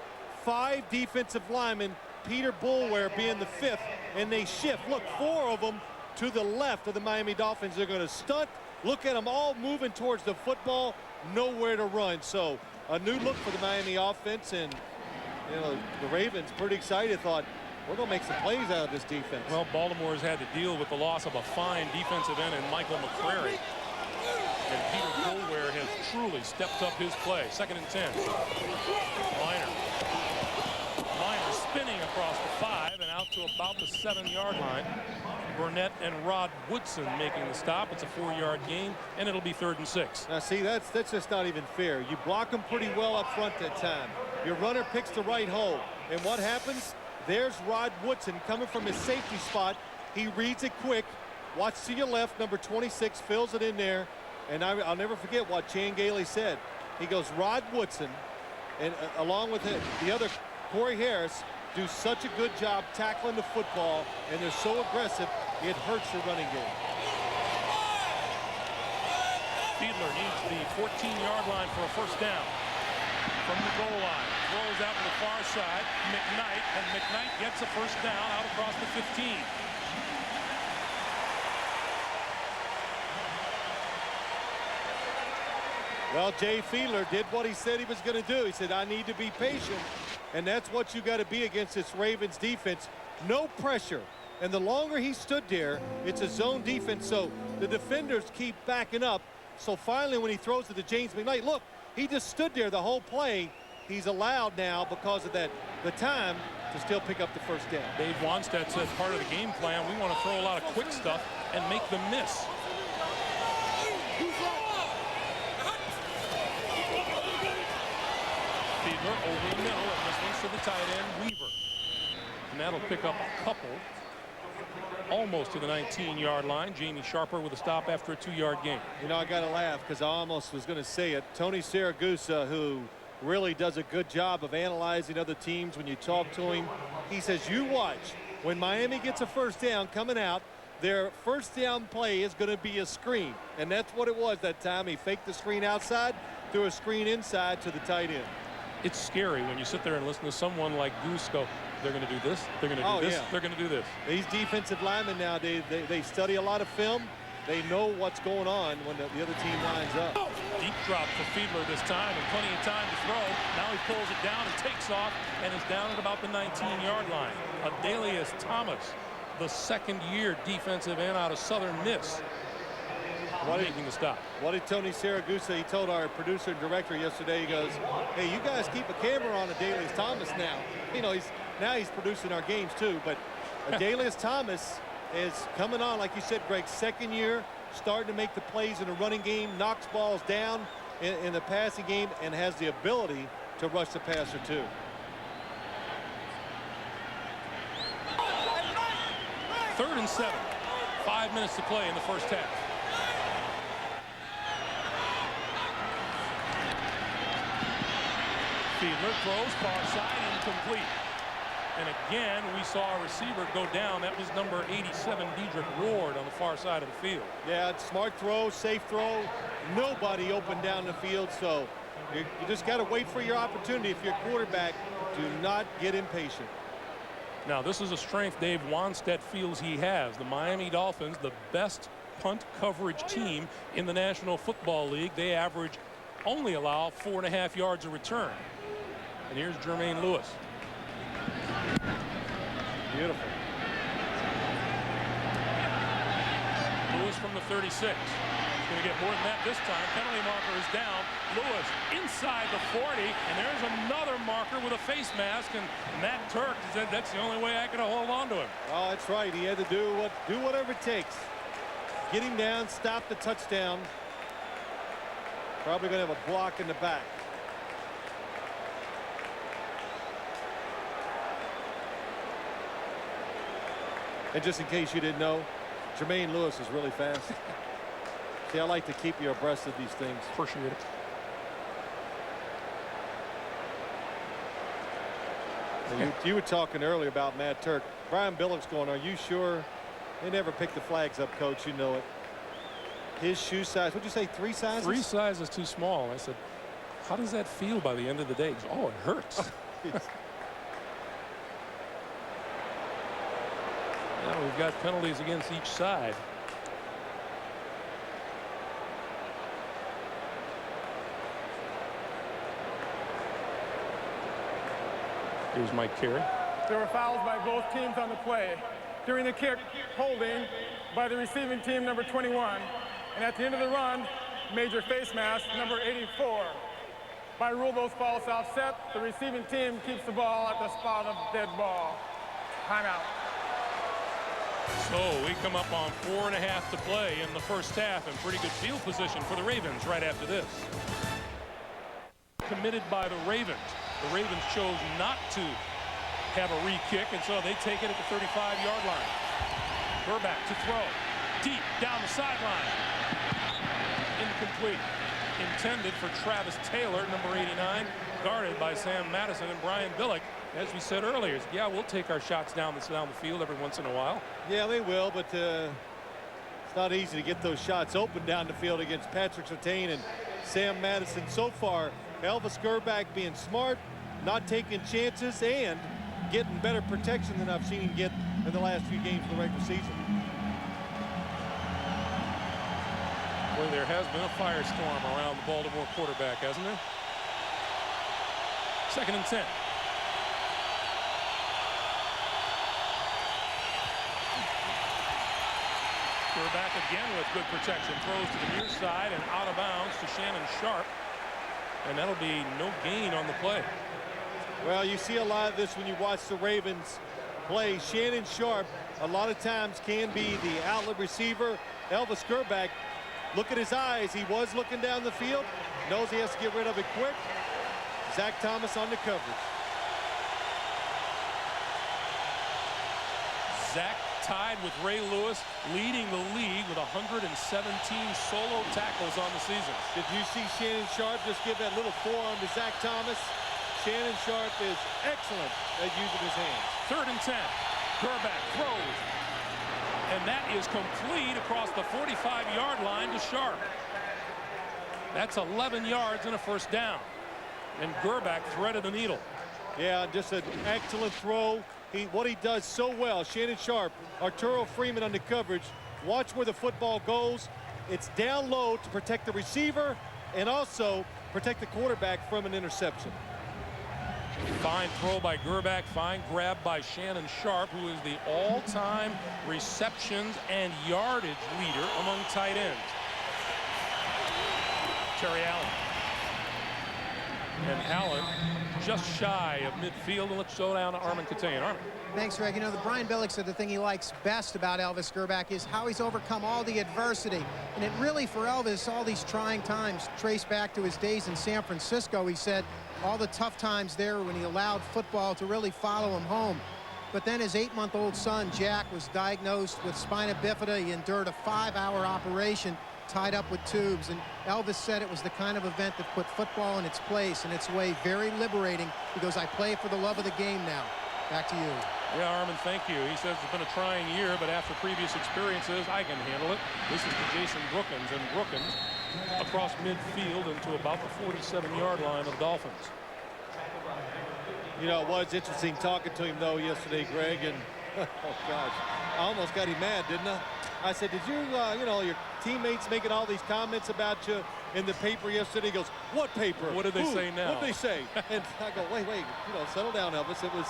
5 defensive linemen, Peter Bulware being the 5th, and they shift. Look, 4 of them to the left of the Miami Dolphins. They're going to stunt. Look at them all moving towards the football, nowhere to run. So a new look for the Miami offense, and you know the Ravens pretty excited, thought we're going to make some plays out of this defense. Well, Baltimore has had to deal with the loss of a fine defensive end in Michael McCrary. And Peter Bulware has truly stepped up his play. 2nd and 10. Minor spinning across the 5 and out to about the 7-yard line. Burnett and Rod Woodson making the stop. It's a 4-yard gain, and it'll be 3rd and 6. Now, see, that's just not even fair. You block them pretty well up front that time. Your runner picks the right hole. And what happens? There's Rod Woodson coming from his safety spot. He reads it quick. Watch to your left. Number 26 fills it in there. And I'll never forget what Chan Gailey said. He goes, Rod Woodson, and along with the other, Corey Harris, do such a good job tackling the football, and they're so aggressive, it hurts your running game. Fiedler needs the 14-yard line for a first down. From the goal line, throws out to the far side, McKnight, and McKnight gets a first down out across the 15. Well, Jay Fiedler did what he said he was going to do. He said, I need to be patient. And that's what you got to be against this Ravens defense. No pressure. And the longer he stood there, it's a zone defense. So the defenders keep backing up. So finally, when he throws it to James McKnight, look, he just stood there the whole play. He's allowed now, because of that, the time, to still pick up the first down. Dave Wanstead says part of the game plan, we want to throw a lot of quick stuff and make them miss. Fiedler over the middle, and this one's to the tight end, Weaver. And that'll pick up a couple. Almost to the 19-yard line. Jamie Sharper with a stop after a 2-yard gain. You know, I got to laugh because I almost was going to say it. Tony Siragusa, who really does a good job of analyzing other teams when you talk to him, he says, you watch. When Miami gets a first down coming out, their first down play is going to be a screen. And that's what it was that time. He faked the screen outside, threw a screen inside to the tight end. It's scary when you sit there and listen to someone like Goose go, they're going to do this, they're going to do this, they're going to do this. These defensive linemen nowadays, they study a lot of film. They know what's going on when the other team lines up. Deep drop for Fiedler this time, and plenty of time to throw. Now he pulls it down and takes off and is down at about the 19-yard line. Adalius Thomas, the 2nd-year defensive end out of Southern Miss, making the stop. What did Tony Siragusa, he told our producer and director yesterday, he goes, hey, you guys keep a camera on Adalius Thomas now. You know, now he's producing our games too, but Adalius Thomas is coming on, like you said, Greg, 2nd year, starting to make the plays in the running game, knocks balls down in the passing game, and has the ability to rush the passer too. Third and 7. 5 minutes to play in the first half. Fiedler throws far side, incomplete. And again, we saw a receiver go down. That was number 87, Dedrick Ward, on the far side of the field. Yeah, it's smart throw, safe throw. Nobody open down the field, so you just got to wait for your opportunity. If you're a quarterback, do not get impatient. Now, this is a strength Dave Wanstead feels he has. The Miami Dolphins, the best punt coverage team in the National Football League. They only allow 4.5 yards a return. And here's Jermaine Lewis. Beautiful. Lewis from the 36. He's going to get more than that this time. Penalty marker is down. Lewis inside the 40, and there's another marker with a face mask, and Matt Turk said that's the only way I could hold on to him. Oh, that's right. He had to do whatever it takes. Get him down, stop the touchdown. Probably going to have a block in the back. And just in case you didn't know, Jermaine Lewis is really fast. See, I like to keep you abreast of these things. Appreciate it. You were talking earlier about Matt Turk. Brian Billick's going, are you sure? They never pick the flags up, Coach. You know it. His shoe size, what'd you say, 3 sizes? 3 sizes too small. I said, how does that feel by the end of the day? He goes, oh, it hurts. Now we've got penalties against each side. Here's Mike Carey. There were fouls by both teams on the play. During the kick, holding by the receiving team, number 21. And at the end of the run, major face mask, number 84. By rule, those falls offset. The receiving team keeps the ball at the spot of dead ball. Timeout. So we come up on 4.5 to play in the first half, and pretty good field position for the Ravens right after this. Committed by the Ravens. The Ravens chose not to have a re-kick, and so they take it at the 35-yard line. Gerback to throw. Deep down the sideline. Incomplete. Intended for Travis Taylor, number 89. Guarded by Sam Madison and Brian Billick. As we said earlier, yeah, we'll take our shots down the field every once in a while. Yeah, they will, but it's not easy to get those shots open down the field against Patrick Surtain and Sam Madison. So far, Elvis Gerback being smart, not taking chances, and getting better protection than I've seen him get in the last few games of the regular season. Well, there has been a firestorm around the Baltimore quarterback, hasn't there? 2nd and 10. Gerback again with good protection. Throws to the near side and out of bounds to Shannon Sharp. And that'll be no gain on the play. Well, you see a lot of this when you watch the Ravens play. Shannon Sharp a lot of times can be the outlet receiver. Elvis Gerback, look at his eyes. He was looking down the field. Knows he has to get rid of it quick. Zach Thomas on the coverage. Zach tied with Ray Lewis, leading the league with 117 solo tackles on the season. Did you see Shannon Sharp just give that little forearm to Zach Thomas? Shannon Sharp is excellent at using his hands. 3rd and 10. Gerback throws. And that is complete across the 45-yard line to Sharp. That's 11 yards and a first down. And Gerback threaded the needle. Yeah, just an excellent throw. What he does so well, Shannon Sharp, Arturo Freeman on the coverage. Watch where the football goes. It's down low to protect the receiver and also protect the quarterback from an interception. Fine throw by Gerback, fine grab by Shannon Sharp, who is the all-time receptions and yardage leader among tight ends. Terry Allen. And Allen just shy of midfield. And let's go down to Armin Katayan. Armin. Thanks, Greg. You know, the Brian Billick said the thing he likes best about Elvis Gerback is how he's overcome all the adversity. And it really, for Elvis, all these trying times trace back to his days in San Francisco. He said all the tough times there when he allowed football to really follow him home. But then his 8-month-old son, Jack, was diagnosed with spina bifida. He endured a 5-hour operation, tied up with tubes, and Elvis said it was the kind of event that put football in its place and its way very liberating. He goes, I play for the love of the game now. Back to you. Yeah, Armin, thank you. He says it's been a trying year, but after previous experiences, I can handle it. This is to Jason Brookins, and Brookins across midfield into about the 47-yard line of the Dolphins. You know, it was interesting talking to him, though, yesterday, Greg, and oh, gosh, I almost got him mad, didn't I? I said, did you, you know, your teammates making all these comments about you in the paper yesterday? He goes, what paper? What did they say now? What did they say? And I go, wait, you know, settle down, Elvis. It was,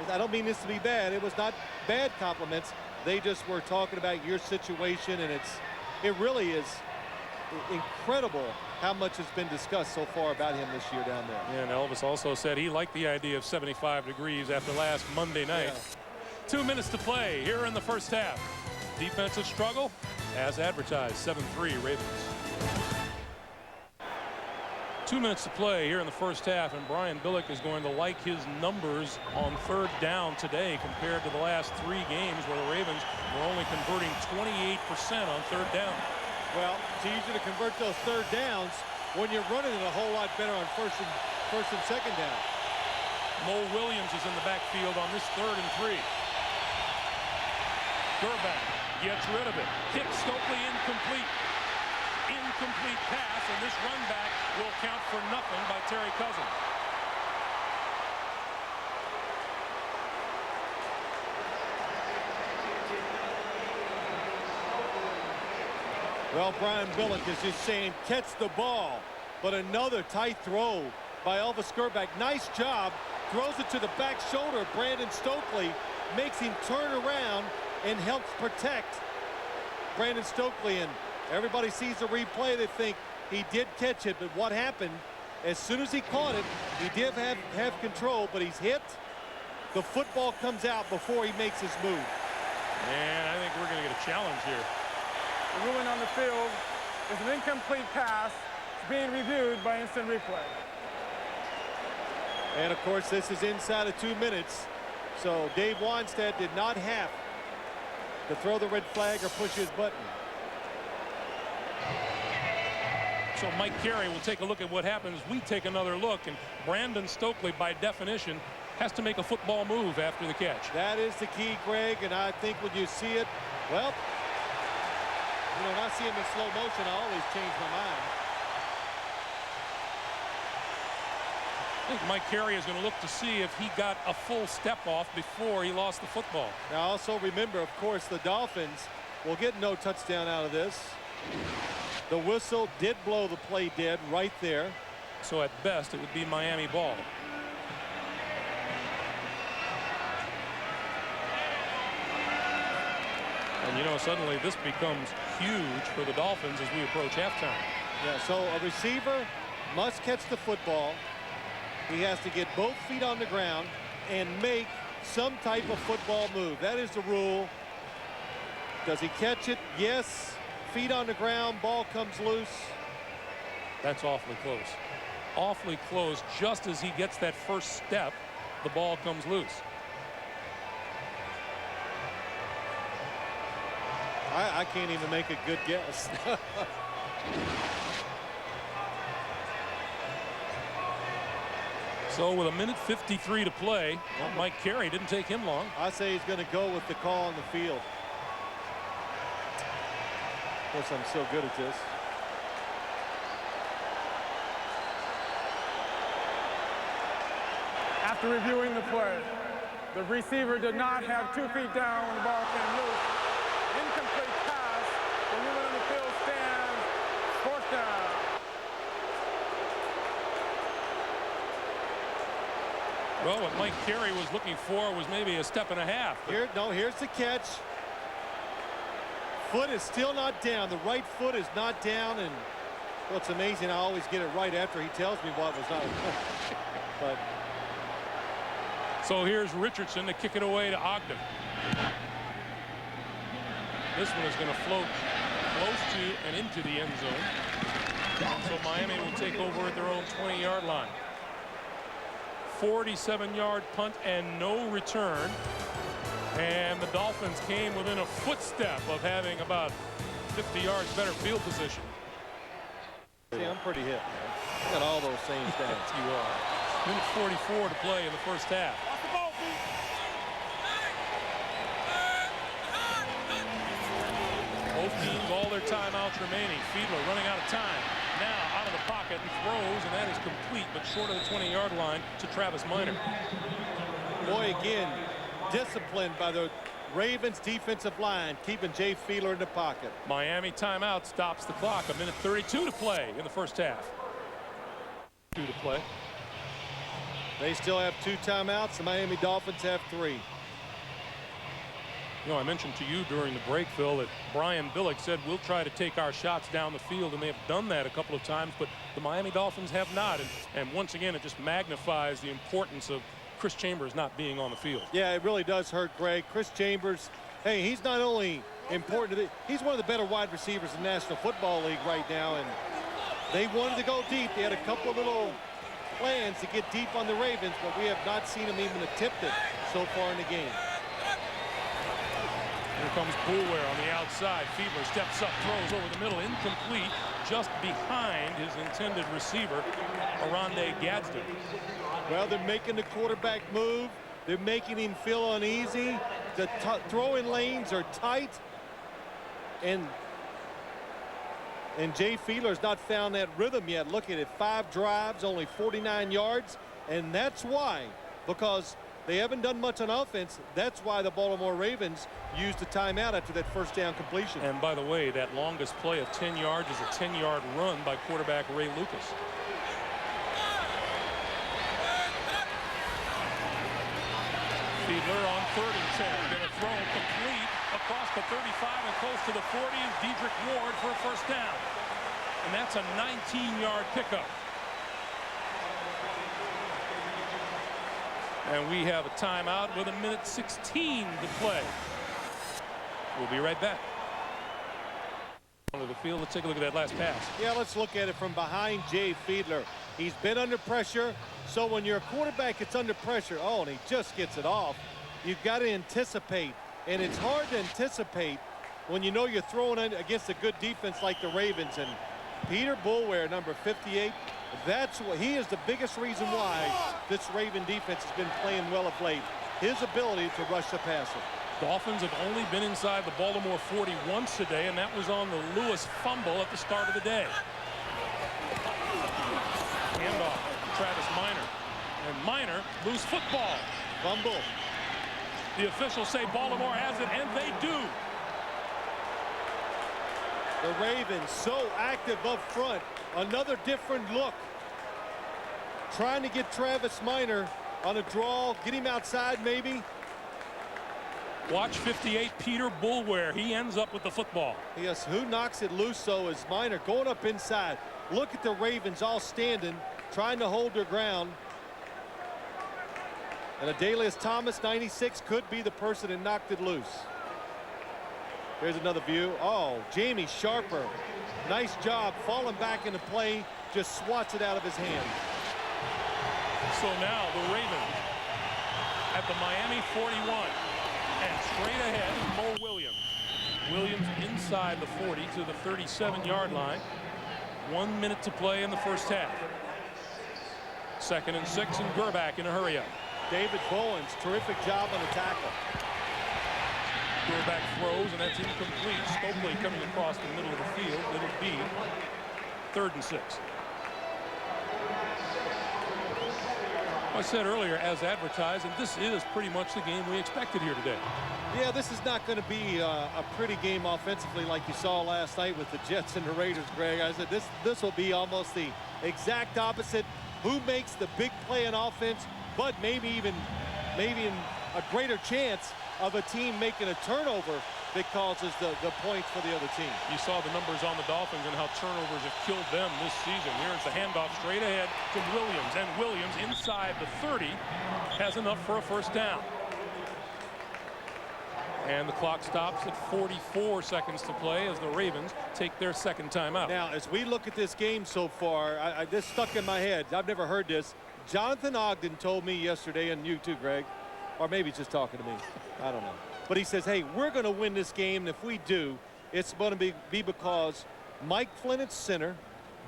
I don't mean this to be bad. It was not bad compliments. They just were talking about your situation, and it really is incredible how much has been discussed so far about him this year down there. Yeah, and Elvis also said he liked the idea of 75 degrees after last Monday night. Yeah. 2 minutes to play here in the first half. Defensive struggle, As advertised, 7-3 Ravens. 2 minutes to play here in the first half, and Brian Billick is going to like his numbers on third down today compared to the last 3 games where the Ravens were only converting 28% on third down. Well, it's easier to convert those third downs when you're running it a whole lot better on first and second down. Mo Williams is in the backfield on this 3rd and 3. Gerback gets rid of it. Hits Stokely incomplete. Incomplete pass, and this run back will count for nothing by Terry Cousins. Well, Brian Billick is just saying catch the ball, but another tight throw by Elvis Gerback. Nice job. Throws it to the back shoulder of Brandon Stokely, makes him turn around and helps protect Brandon Stokely. And everybody sees the replay, they think he did catch it, but what happened, as soon as he caught it, he did have control, but he's hit. The football comes out before he makes his move. And I think we're going to get a challenge here. The ruling on the field is an incomplete pass. It's being reviewed by instant replay. And of course, this is inside of 2 minutes. So Dave Wannstedt did not have to throw the red flag or push his button. So Mike Carey will take a look at what happens. We take another look, and Brandon Stokely, by definition, has to make a football move after the catch. That is the key, Greg, and I think when you see it, well, you know, when I see him in slow motion, I always change my mind. I think Mike Carey is going to look to see if he got a full step off before he lost the football. Now, also remember, of course, the Dolphins will get no touchdown out of this. The whistle did blow the play dead right there. So at best, it would be Miami ball. And you know, suddenly this becomes huge for the Dolphins as we approach halftime. Yeah, so a receiver must catch the football. He has to get both feet on the ground and make some type of football move. That is the rule. Does he catch it? Yes. Feet on the ground, ball comes loose. That's awfully close. Awfully close. Just as he gets that first step, the ball comes loose. I can't even make a good guess. So with 1:53 to play, well, Mike Carey didn't take him long. I say he's going to go with the call on the field. Of course, I'm so good at this. After reviewing the play, the receiver did not have 2 feet down when the ball came loose. Incomplete pass. The ruling on the field stands. 4th down. Well, what Mike Carey was looking for was maybe a step and a half. Here's the catch. Foot is still not down. The right foot is not down, and what's amazing, I always get it right after he tells me what was not. But so here's Richardson to kick it away to Ogden. This one is going to float close to and into the end zone. And so Miami will take over at their own 20-yard line. 47-yard punt and no return. And the Dolphins came within a footstep of having about 50 yards better field position. See, I'm pretty hip, man. I got all those same stats. You are. Minute 44 to play in the first half. Both teams, all their timeouts remaining. Fiedler running out of time. Now out of the pocket and throws, and that is complete, but short of the 20-yard line to Travis Minor. Boy, again, disciplined by the Ravens defensive line, keeping Jay Fiedler in the pocket. Miami timeout stops the clock. 1:32 to play in the first half. 2 to play. They still have 2 timeouts. The Miami Dolphins have 3. You know, I mentioned to you during the break, Phil, that Brian Billick said we'll try to take our shots down the field, and they have done that a couple of times, but the Miami Dolphins have not. And once again, it just magnifies the importance of Chris Chambers not being on the field. Yeah, it really does hurt, Greg. Chris Chambers, hey, he's not only important. He's one of the better wide receivers in the National Football League right now, and they wanted to go deep. They had a couple of little plans to get deep on the Ravens, but we have not seen them even attempt it so far in the game. Here comes Boulware on the outside. Fiedler steps up, throws over the middle, incomplete, just behind his intended receiver, Arande Gadsden. Well, they're making the quarterback move. They're making him feel uneasy. The throwing lanes are tight, and Jay Fiedler's not found that rhythm yet. Look at it, 5 drives, only 49 yards, and that's why, because they haven't done much on offense. That's why the Baltimore Ravens used the timeout after that first down completion. And by the way, that longest play of 10 yards is a 10-yard run by quarterback Ray Lucas. Fiedler on 3rd and 10. Going to throw complete across the 35 and close to the 40 is Dedrick Ward for a first down. And that's a 19-yard pickup. And we have a timeout with 1:16 to play. We'll be right back. Onto the field. Let's take a look at that last pass. Yeah, let's look at it from behind Jay Fiedler. He's been under pressure, so when your quarterback gets under pressure, oh, and he just gets it off, you've got to anticipate. And it's hard to anticipate when you know you're throwing against a good defense like the Ravens. And Peter Boulware, number 58, that's what he is the biggest reason why this Raven defense has been playing well of late. His ability to rush the passer. Dolphins have only been inside the Baltimore 40 once today, and that was on the Lewis fumble at the start of the day. Handoff to Travis Minor, and Minor loose football. Fumble. The officials say Baltimore has it, and they do. The Ravens so active up front. Another different look. Trying to get Travis Minor on a draw, get him outside maybe. Watch 58, Peter Boulware. He ends up with the football. Yes, who knocks it loose so is Minor going up inside. Look at the Ravens all standing, trying to hold their ground. And Adalius Thomas, 96, could be the person that knocked it loose. Here's another view. Oh, Jamie Sharper. Nice job falling back into play, just swats it out of his hand. So now the Ravens at the Miami 41. And straight ahead, Mo Williams. Williams inside the 40 to the 37-yard line. 1 minute to play in the first half. 2nd and 6, and Gerback in a hurry up. David Bowens, terrific job on the tackle. Gerback throws, and that's incomplete. Stokely coming across the middle of the field. It'll be 3rd and 6. I said earlier, as advertised, and this is pretty much the game we expected here today. Yeah, this is not going to be a pretty game offensively like you saw last night with the Jets and the Raiders, Greg. I said this will be almost the exact opposite. Who makes the big play in offense, but maybe in a greater chance of a team making a turnover that causes the points for the other team. You saw the numbers on the Dolphins and how turnovers have killed them this season. Here's the handoff straight ahead to Williams, and Williams inside the 30 has enough for a first down. And the clock stops at 44 seconds to play as the Ravens take their 2nd timeout. Now, as we look at this game so far, this stuck in my head. I've never heard this. Jonathan Ogden told me yesterday, and you too, Greg, or maybe he's just talking to me. I don't know. But he says, hey, we're going to win this game, and if we do, it's going to be because Mike Flynn at center,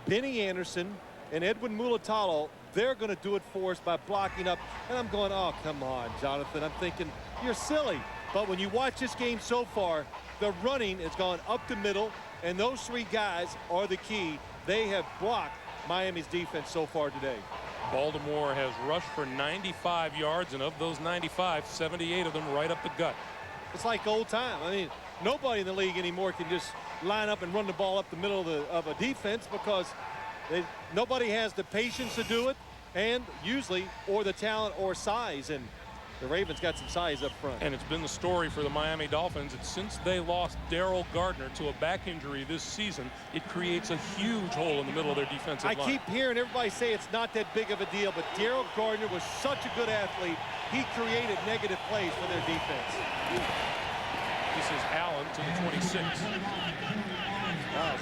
Benny Anderson, and Edwin Mulatalo, they're going to do it for us by blocking up. And I'm going, oh, come on, Jonathan. I'm thinking, you're silly. But when you watch this game so far, the running has gone up the middle, and those 3 guys are the key. They have blocked Miami's defense so far today. Baltimore has rushed for 95 yards, and of those 95, 78 of them right up the gut. It's like old time. I mean, nobody in the league anymore can just line up and run the ball up the middle of a defense because nobody has the patience to do it, and usually, or the talent or size. And the Ravens got some size up front. And it's been the story for the Miami Dolphins. It's since they lost Darrell Gardner to a back injury this season, it creates a huge hole in the middle of their defensive line. I keep hearing everybody say it's not that big of a deal, but Darrell Gardner was such a good athlete. He created negative plays for their defense. This is Allen to the 26.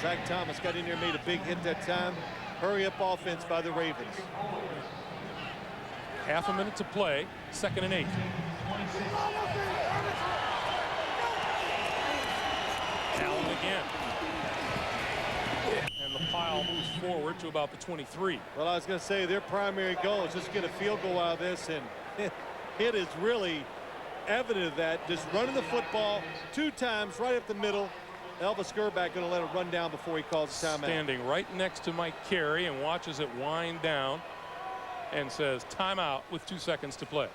Zach Thomas got in there, made a big hit that time. Hurry up offense by the Ravens. Half a minute to play, 2nd and 8. Allen again. And the pile moves forward to about the 23. Well, I was going to say their primary goal is just get a field goal out of this, and it is really evident of that. Just running the football 2 times right up the middle. Elvis Gerback going to let it run down before he calls the timeout. Standing right next to Mike Carey and watches it wind down and says timeout with 2 seconds to play.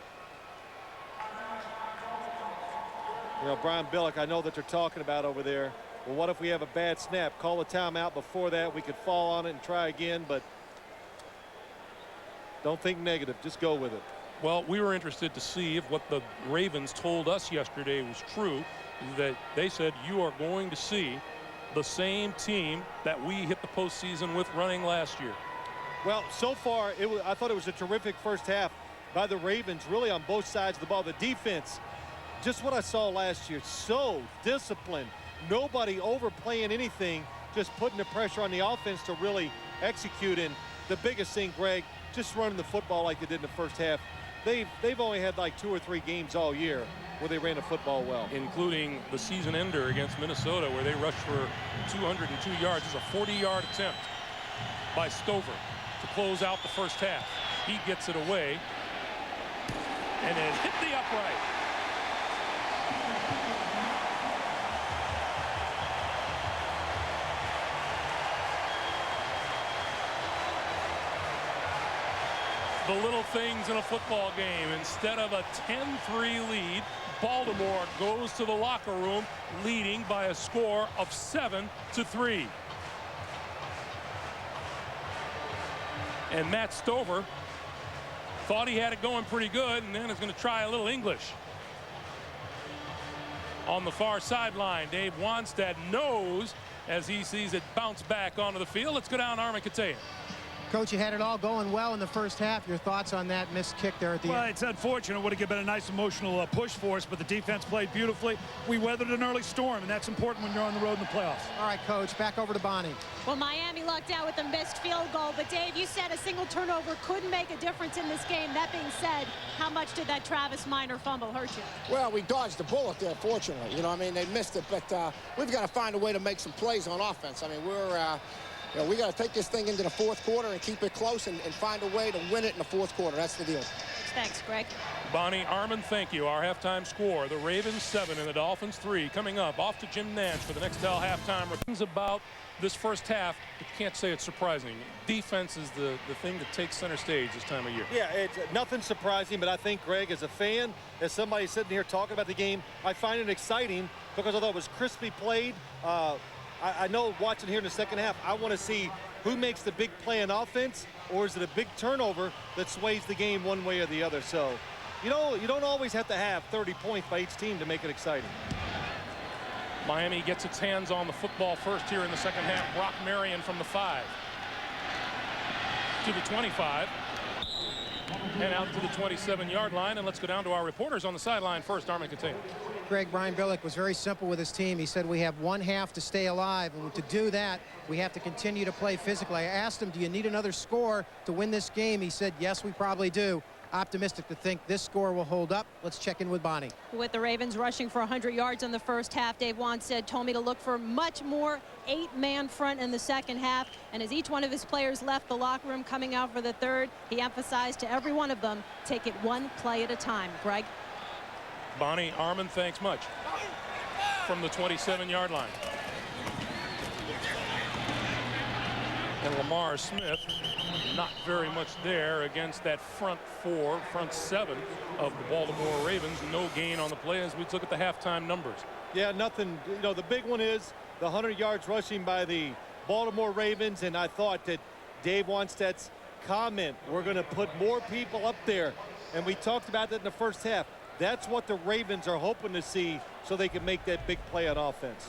You know, Brian Billick, I know that they're talking about over there. Well, what if we have a bad snap? Call a timeout before that. We could fall on it and try again, but don't think negative. Just go with it. Well, we were interested to see if what the Ravens told us yesterday was true, that they said you are going to see the same team that we hit the postseason with running last year. Well, so far, I thought it was a terrific first half by the Ravens, really on both sides of the ball. The defense, just what I saw last year, so disciplined. Nobody overplaying anything, just putting the pressure on the offense to really execute. And the biggest thing, Greg, just running the football like they did in the first half. They've only had like 2 or 3 games all year where they ran the football well, including the season ender against Minnesota, where they rushed for 202 yards. It's a 40-yard attempt by Stover to close out the first half. He gets it away, and it hit the upright. The little things in a football game. Instead of a 10-3 lead, Baltimore goes to the locker room leading by a score of 7-3. And Matt Stover thought he had it going pretty good, and then is going to try a little English. On the far sideline, Dave Wanstead knows as he sees it bounce back onto the field. Let's go down Armin Katayan. Coach, you had it all going well in the first half. Your thoughts on that missed kick there at the end? Well, it's unfortunate. It would have been a nice emotional push for us, but the defense played beautifully. We weathered an early storm, and that's important when you're on the road in the playoffs. All right, Coach, back over to Bonnie. Well, Miami lucked out with a missed field goal, but Dave, you said a single turnover couldn't make a difference in this game. That being said, how much did that Travis Minor fumble hurt you? Well, we dodged the bullet there, fortunately. You know, I mean, they missed it, but we've got to find a way to make some plays on offense. I mean, you know, we got to take this thing into the 4th quarter and keep it close and find a way to win it in the 4th quarter. That's the deal. Thanks, Greg. Bonnie, Armin, thank you. Our halftime score, the Ravens 7 and the Dolphins 3. Coming up, off to Jim Nantz for the Nextel halftime. Things about this first half, you can't say it's surprising. Defense is the thing that takes center stage this time of year. Yeah, it's nothing surprising, but I think, Greg, as a fan, as somebody sitting here talking about the game, I find it exciting because although it was crisply played, I know watching here in the second half, I want to see who makes the big play in offense, or is it a big turnover that sways the game one way or the other. So, you know, you don't always have to have 30 points by each team to make it exciting. Miami gets its hands on the football first here in the second half. Brock Marion from the 5 to the 25 and out to the 27-yard line. And let's go down to our reporters on the sideline first. Armin Katayan. Greg, Brian Billick was very simple with his team. He said we have 1 half to stay alive, and to do that, we have to continue to play physically. I asked him, do you need another score to win this game? He said, yes, we probably do. Optimistic to think this score will hold up. Let's check in with Bonnie. With the Ravens rushing for 100 yards in the first half, Dave Wanstead told me to look for much more 8-man front in the second half. And as each one of his players left the locker room coming out for the third, he emphasized to every one of them, take it one play at a time. Greg? Bonnie, Armin, thanks much. From the 27-yard line. And Lamar Smith, not very much there against that front 7 of the Baltimore Ravens. No gain on the play as we look at the halftime numbers. Yeah, nothing. You know, the big one is the 100 yards rushing by the Baltimore Ravens, and I thought that Dave Wanstead's comment, we're going to put more people up there, and we talked about that in the first half. That's what the Ravens are hoping to see so they can make that big play on offense.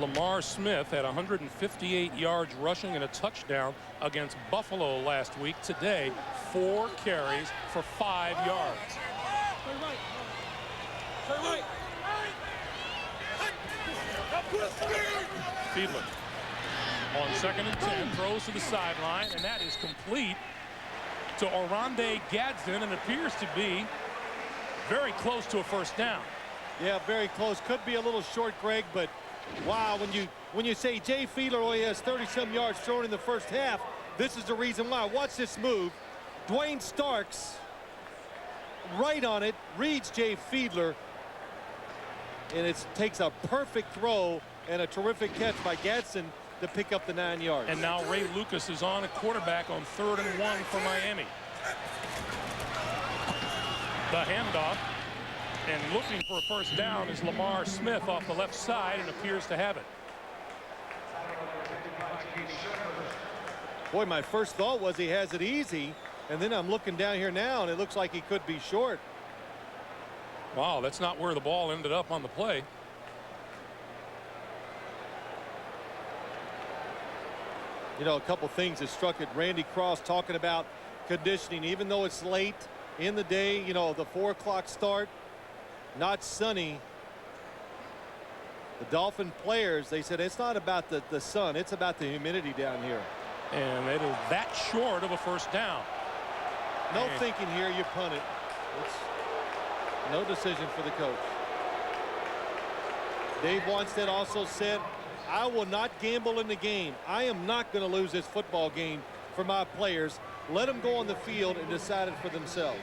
Lamar Smith had 158 yards rushing and a touchdown against Buffalo last week. Today, 4 carries for 5 yards. Fiedler on 2nd and 10 throws to the sideline, and that is complete to Oronde Gadsden, and appears to be very close to a first down. Yeah, very close. Could be a little short, Greg, but wow, when you say Jay Fiedler only has 30-some yards thrown in the first half, this is the reason why. Watch this move. Dwayne Starks right on it, reads Jay Fiedler, and it takes a perfect throw and a terrific catch by Gadsden to pick up the 9 yards. And now Ray Lucas is on a quarterback on 3rd and 1 for Miami. The handoff, and looking for a first down is Lamar Smith off the left side, and appears to have it. Boy, my first thought was he has it easy, and then I'm looking down here now, and it looks like he could be short. Wow, that's not where the ball ended up on the play. You know, a couple things that struck at Randy Cross talking about conditioning, even though it's late in the day, you know, the 4 o'clock start, not sunny. The Dolphin players, they said it's not about the sun, it's about the humidity down here. And it is that short of a first down. No thinking here, you punt it. It's no decision for the coach. Dave Wanstead also said, I will not gamble in the game. I am not going to lose this football game for my players. Let them go on the field and decide it for themselves.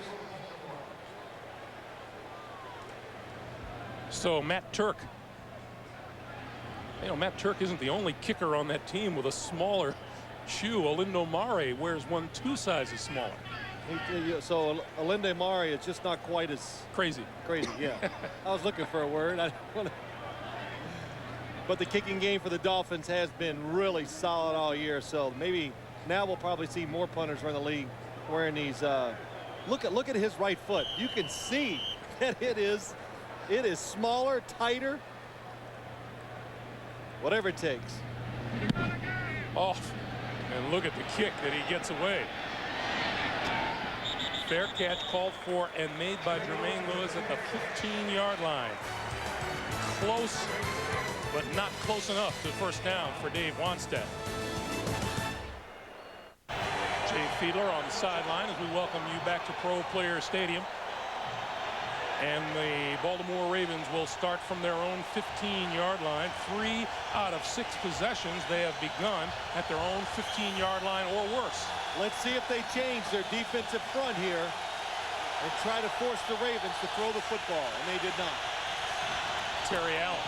So Matt Turk. You know, Matt Turk isn't the only kicker on that team with a smaller shoe. Olindo Mare wears one 2 sizes smaller. So Olinde Mare is just not quite as crazy. Yeah. I was looking for a word. But the kicking game for the Dolphins has been really solid all year. So maybe now we'll probably see more punters around the league wearing these. Look at his right foot. You can see that it is smaller, tighter. Whatever it takes. Off. And look at the kick that he gets away. Fair catch called for and made by Jermaine Lewis at the 15-yard line. Close, but not close enough to first down for Dave Wanstead. Jay Fiedler on the sideline as we welcome you back to Pro Player Stadium. And the Baltimore Ravens will start from their own 15-yard line. 3 out of 6 possessions they have begun at their own 15-yard line or worse. Let's see if they change their defensive front here and try to force the Ravens to throw the football, and they did not. Terry Allen.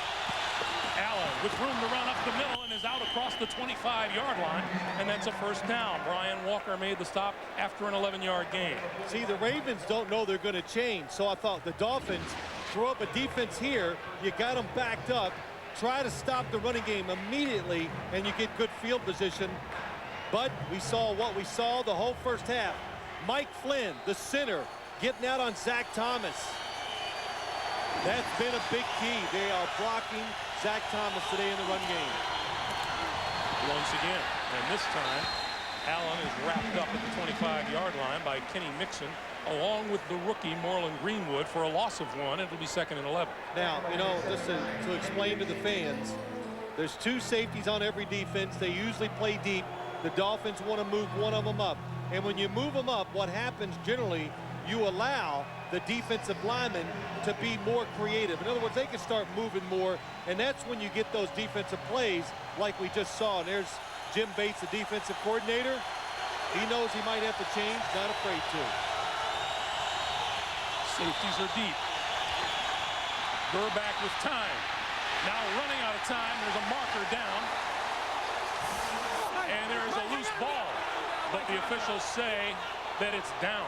Allen with room to run up the middle and is out across the 25-yard line, and that's a first down. Brian Walker made the stop after an 11-yard gain. See, the Ravens don't know they're going to change, so I thought the Dolphins throw up a defense here. You got them backed up. Try to stop the running game immediately, and you get good field position. But we saw what we saw the whole first half. Mike Flynn, the center, getting out on Zach Thomas. That's been a big key. They are blocking Zach Thomas today in the run game. Once again, and this time, Allen is wrapped up at the 25-yard line by Kenny Mixon, along with the rookie Marlon Greenwood for a loss of 1. It'll be 2nd and 11. Now, you know, just to explain to the fans, there's 2 safeties on every defense. They usually play deep. The Dolphins want to move one of them up. And when you move them up, what happens generally, you allow the defensive linemen to be more creative. In other words, they can start moving more, and that's when you get those defensive plays like we just saw. And there's Jim Bates, the defensive coordinator. He knows he might have to change, not afraid to. Safeties are deep. Gerback with time. Now running out of time. There's a marker down. And there is a loose ball. But the officials say that it's down.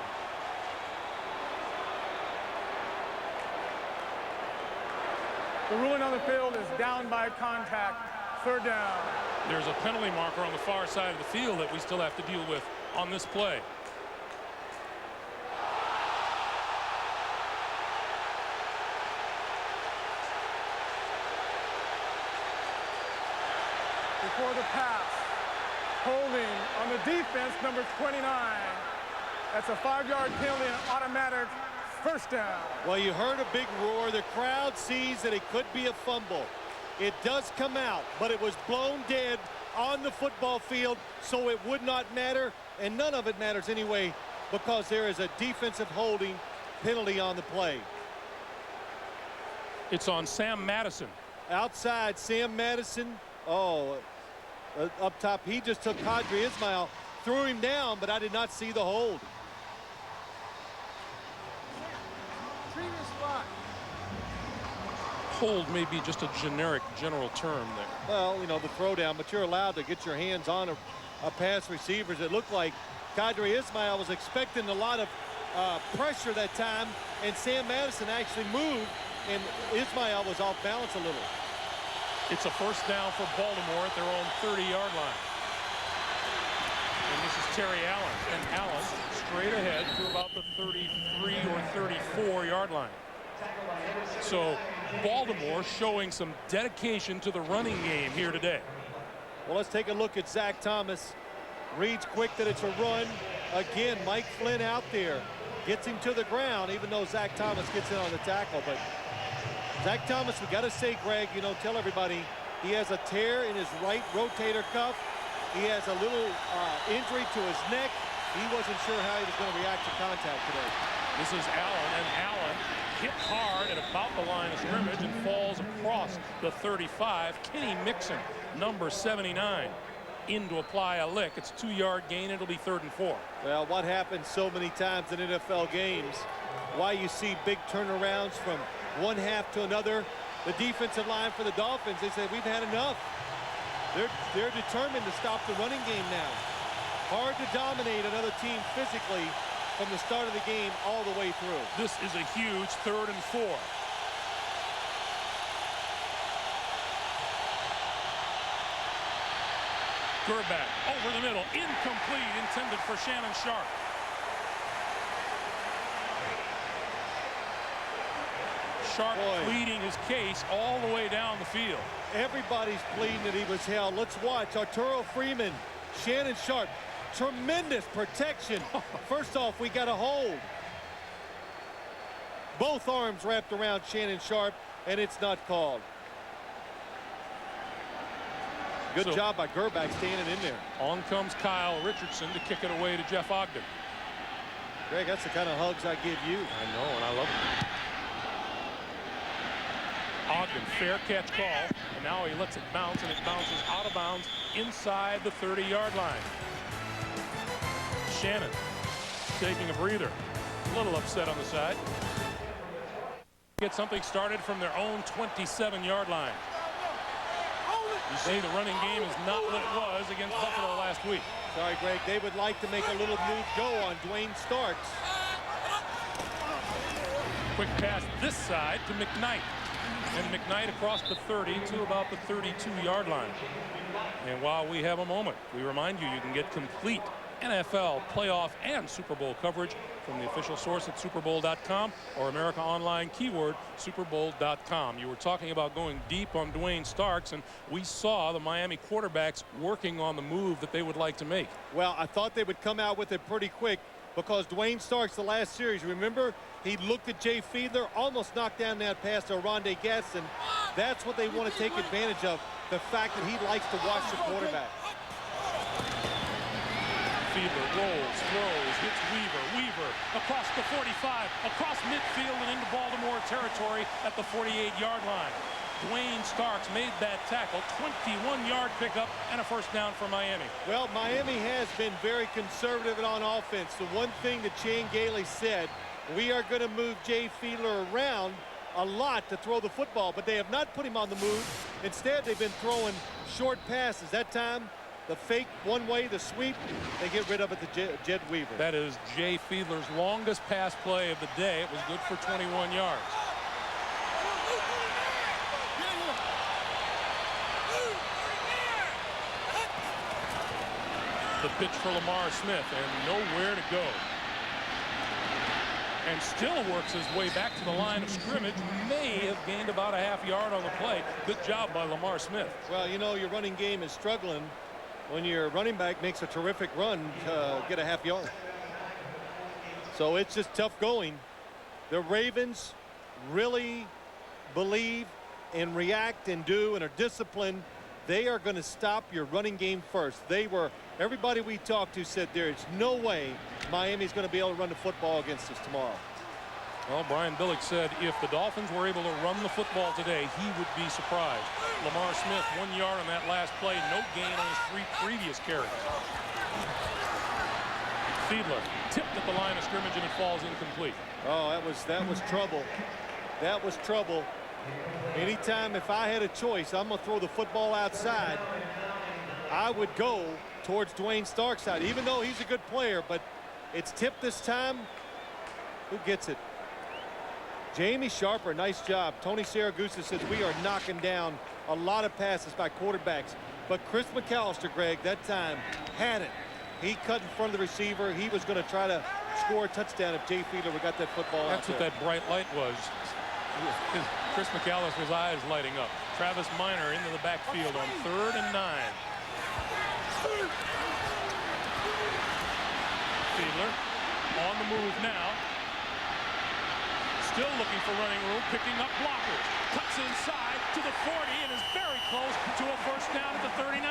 The ruling on the field is down by contact. 3rd down. There's a penalty marker on the far side of the field that we still have to deal with on this play. Before the pass. Holding on the defense, number 29. That's a 5-yard penalty and automatic first down. Well, you heard a big roar. The crowd sees that it could be a fumble. It does come out, but it was blown dead on the football field, so it would not matter, and none of it matters anyway because there is a defensive holding penalty on the play. It's on Sam Madison. Outside, Sam Madison. Oh, up top, he just took Qadri Ismail, threw him down, but I did not see the hold. Hold may be just a generic general term there. Well, you know, the throwdown, but you're allowed to get your hands on a pass receivers. It looked like Qadri Ismail was expecting a lot of pressure that time, and Sam Madison actually moved, and Ismail was off balance a little. It's a first down for Baltimore at their own 30-yard line. And this is Terry Allen, and Allen straight ahead to about the 33 or 34-yard line. So Baltimore showing some dedication to the running game here today. Well, let's take a look at Zach Thomas. Reads quick that it's a run. Again, Mike Flynn out there. Gets him to the ground, even though Zach Thomas gets in on the tackle. But Zach Thomas, we got to say, Greg, you know, tell everybody, he has a tear in his right rotator cuff. He has a little injury to his neck. He wasn't sure how he was going to react to contact today. This is Allen, and Allen hit hard at about the line of scrimmage and falls across the 35. Kenny Mixon, number 79, in to apply a lick. It's a 2-yard gain. It'll be 3rd and 4. Well, what happens so many times in NFL games, why you see big turnarounds from one half to another. The defensive line for the Dolphins, they say, we've had enough. They're determined to stop the running game now. Hard to dominate another team physically from the start of the game all the way through. This is a huge 3rd and 4. Gerback over the middle, incomplete, intended for Shannon Sharp. Sharp pleading his case all the way down the field. Everybody's pleading that he was held. Let's watch Arturo Freeman, Shannon Sharp. Tremendous protection. First off, we got a hold. Both arms wrapped around Shannon Sharp, and it's not called. Good job by Gerback standing in there. On comes Kyle Richardson to kick it away to Jeff Ogden. Greg, that's the kind of hugs I give you. I know, and I love them. Ogden, fair catch call, and now he lets it bounce, and it bounces out of bounds inside the 30-yard line. Shannon taking a breather, a little upset on the side. Get something started from their own 27-yard line. You see, the running game is not what it was against Buffalo last week. Sorry, Greg, they would like to make a little move go on Dwayne Starks. Quick pass this side to McKnight. And McKnight across the 30 to about the 32-yard line. And while we have a moment, we remind you, you can get complete NFL, playoff, and Super Bowl coverage from the official source at superbowl.com or America Online keyword superbowl.com. You were talking about going deep on Dwayne Starks, and we saw the Miami quarterbacks working on the move that they would like to make. Well, I thought they would come out with it pretty quick because Dwayne Starks, the last series, remember, he looked at Jay Fiedler, almost knocked down that pass to Rondé Gaston. That's what they want to take advantage of, the fact that he likes to watch the quarterback. Fiedler rolls, throws, hits Weaver. Weaver across the 45, across midfield and into Baltimore territory at the 48-yard line. Dwayne Starks made that tackle, 21-yard pickup and a first down for Miami. Well, Miami has been very conservative on offense. The one thing that Shane Gailey said, we are going to move Jay Fiedler around a lot to throw the football, but they have not put him on the move. Instead, they've been throwing short passes. That time, the fake one way, the sweep, they get rid of it to Jed Weaver. That is Jay Fiedler's longest pass play of the day. It was good for 21 yards. The pitch for Lamar Smith, and nowhere to go. And still works his way back to the line of scrimmage. May have gained about a half yard on the play. Good job by Lamar Smith. Well, you know, your running game is struggling when your running back makes a terrific run to get a half yard. So it's just tough going. The Ravens really believe and react and do and are disciplined, they are going to stop your running game first. Everybody we talked to said there's no way Miami's going to be able to run the football against us tomorrow. Well, Brian Billick said if the Dolphins were able to run the football today, he would be surprised. Lamar Smith, 1 yard on that last play, no gain on his 3 previous carries. Fiedler tipped at the line of scrimmage and it falls incomplete. Oh, that was trouble. That was trouble. Anytime if I had a choice, I'm going to throw the football outside, I would go towards Dwayne Stark's side, even though he's a good player, but it's tipped this time. Who gets it? Jamie Sharper, nice job. Tony Saragusa says we are knocking down a lot of passes by quarterbacks, but Chris McAllister, Greg, that time had it. He cut in front of the receiver. He was going to try to score a touchdown if Jay Fiedler got that football That's out what that bright light was. Chris McAllister's eyes lighting up. Travis Minor into the backfield on 3rd and 9. Fiedler on the move now. Still looking for running room, picking up blockers. Cuts inside to the 40 and is very close to a first down at the 39.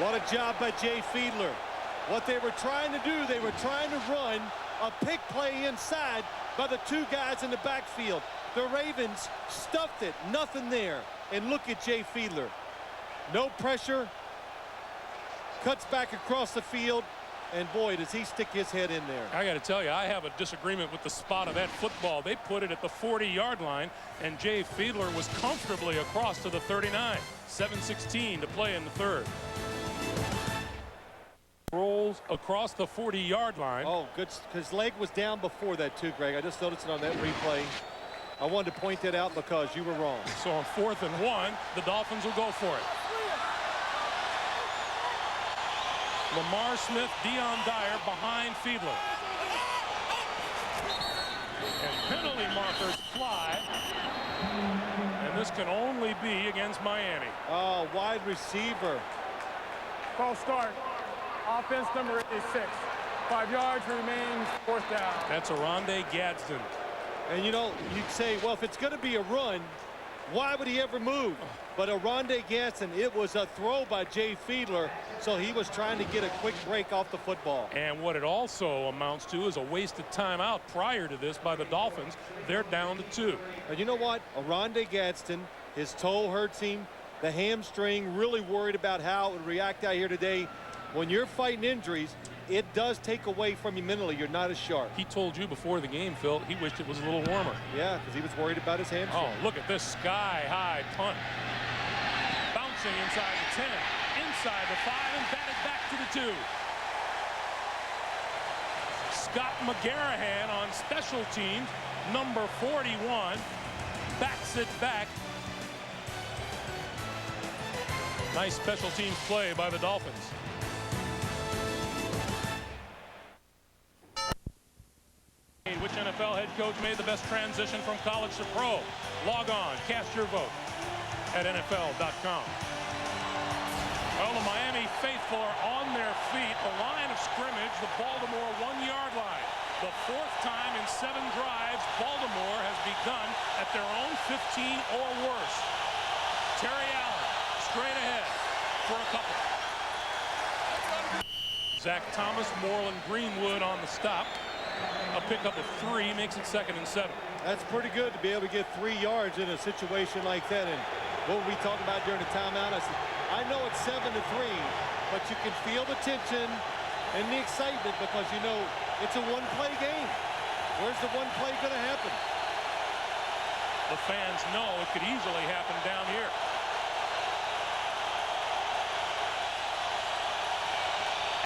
What a job by Jay Fiedler. What they were trying to do, they were trying to run a pick play inside by the 2 guys in the backfield. The Ravens stuffed it, nothing there. And look at Jay Fiedler. No pressure. Cuts back across the field, and boy, does he stick his head in there. I got to tell you, I have a disagreement with the spot of that football. They put it at the 40-yard line, and Jay Fiedler was comfortably across to the 39. 7:16 to play in the 3rd. Rolls across the 40-yard line. Oh, good. His leg was down before that, too, Greg. I just noticed it on that replay. I wanted to point that out because you were wrong. So on 4th and 1, the Dolphins will go for it. Lamar Smith, Dion Dyer behind Fiedler. And penalty markers fly. And this can only be against Miami. Oh, wide receiver. False start. Offense number 86. 5 yards remains, 4th down. That's Oronde Gadsden. And you know, you'd say, well, if it's going to be a run, why would he ever move? But Oronde Gadsden, it was a throw by Jay Fiedler, so he was trying to get a quick break off the football. And what it also amounts to is a wasted timeout prior to this by the Dolphins. They're down to 2. And you know what? Oronde Gadsden, his toe hurts him, the hamstring, really worried about how it would react out here today. When you're fighting injuries, it does take away from you mentally. You're not as sharp. He told you before the game, Phil, he wished it was a little warmer. Yeah, because he was worried about his hamstring. Oh, look at this sky-high punt. Bouncing inside the 10, inside the 5, and batted back to the 2. Scott McGarrahan on special teams, number 41, backs it back. Nice special teams play by the Dolphins. Which NFL head coach made the best transition from college to pro? Log on, cast your vote at NFL.com. Well, the Miami faithful are on their feet. The line of scrimmage, the Baltimore 1-yard line. The 4th time in 7 drives, Baltimore has begun at their own 15 or worse. Terry Allen straight ahead for a couple. Zach Thomas, Moreland Greenwood on the stop. A pickup of 3 makes it 2nd and 7. That's pretty good to be able to get 3 yards in a situation like that. And what were we talking about during the timeout? I said, I know it's 7-3, but you can feel the tension and the excitement because you know it's a one-play game. Where's the one play going to happen? The fans know it could easily happen down here.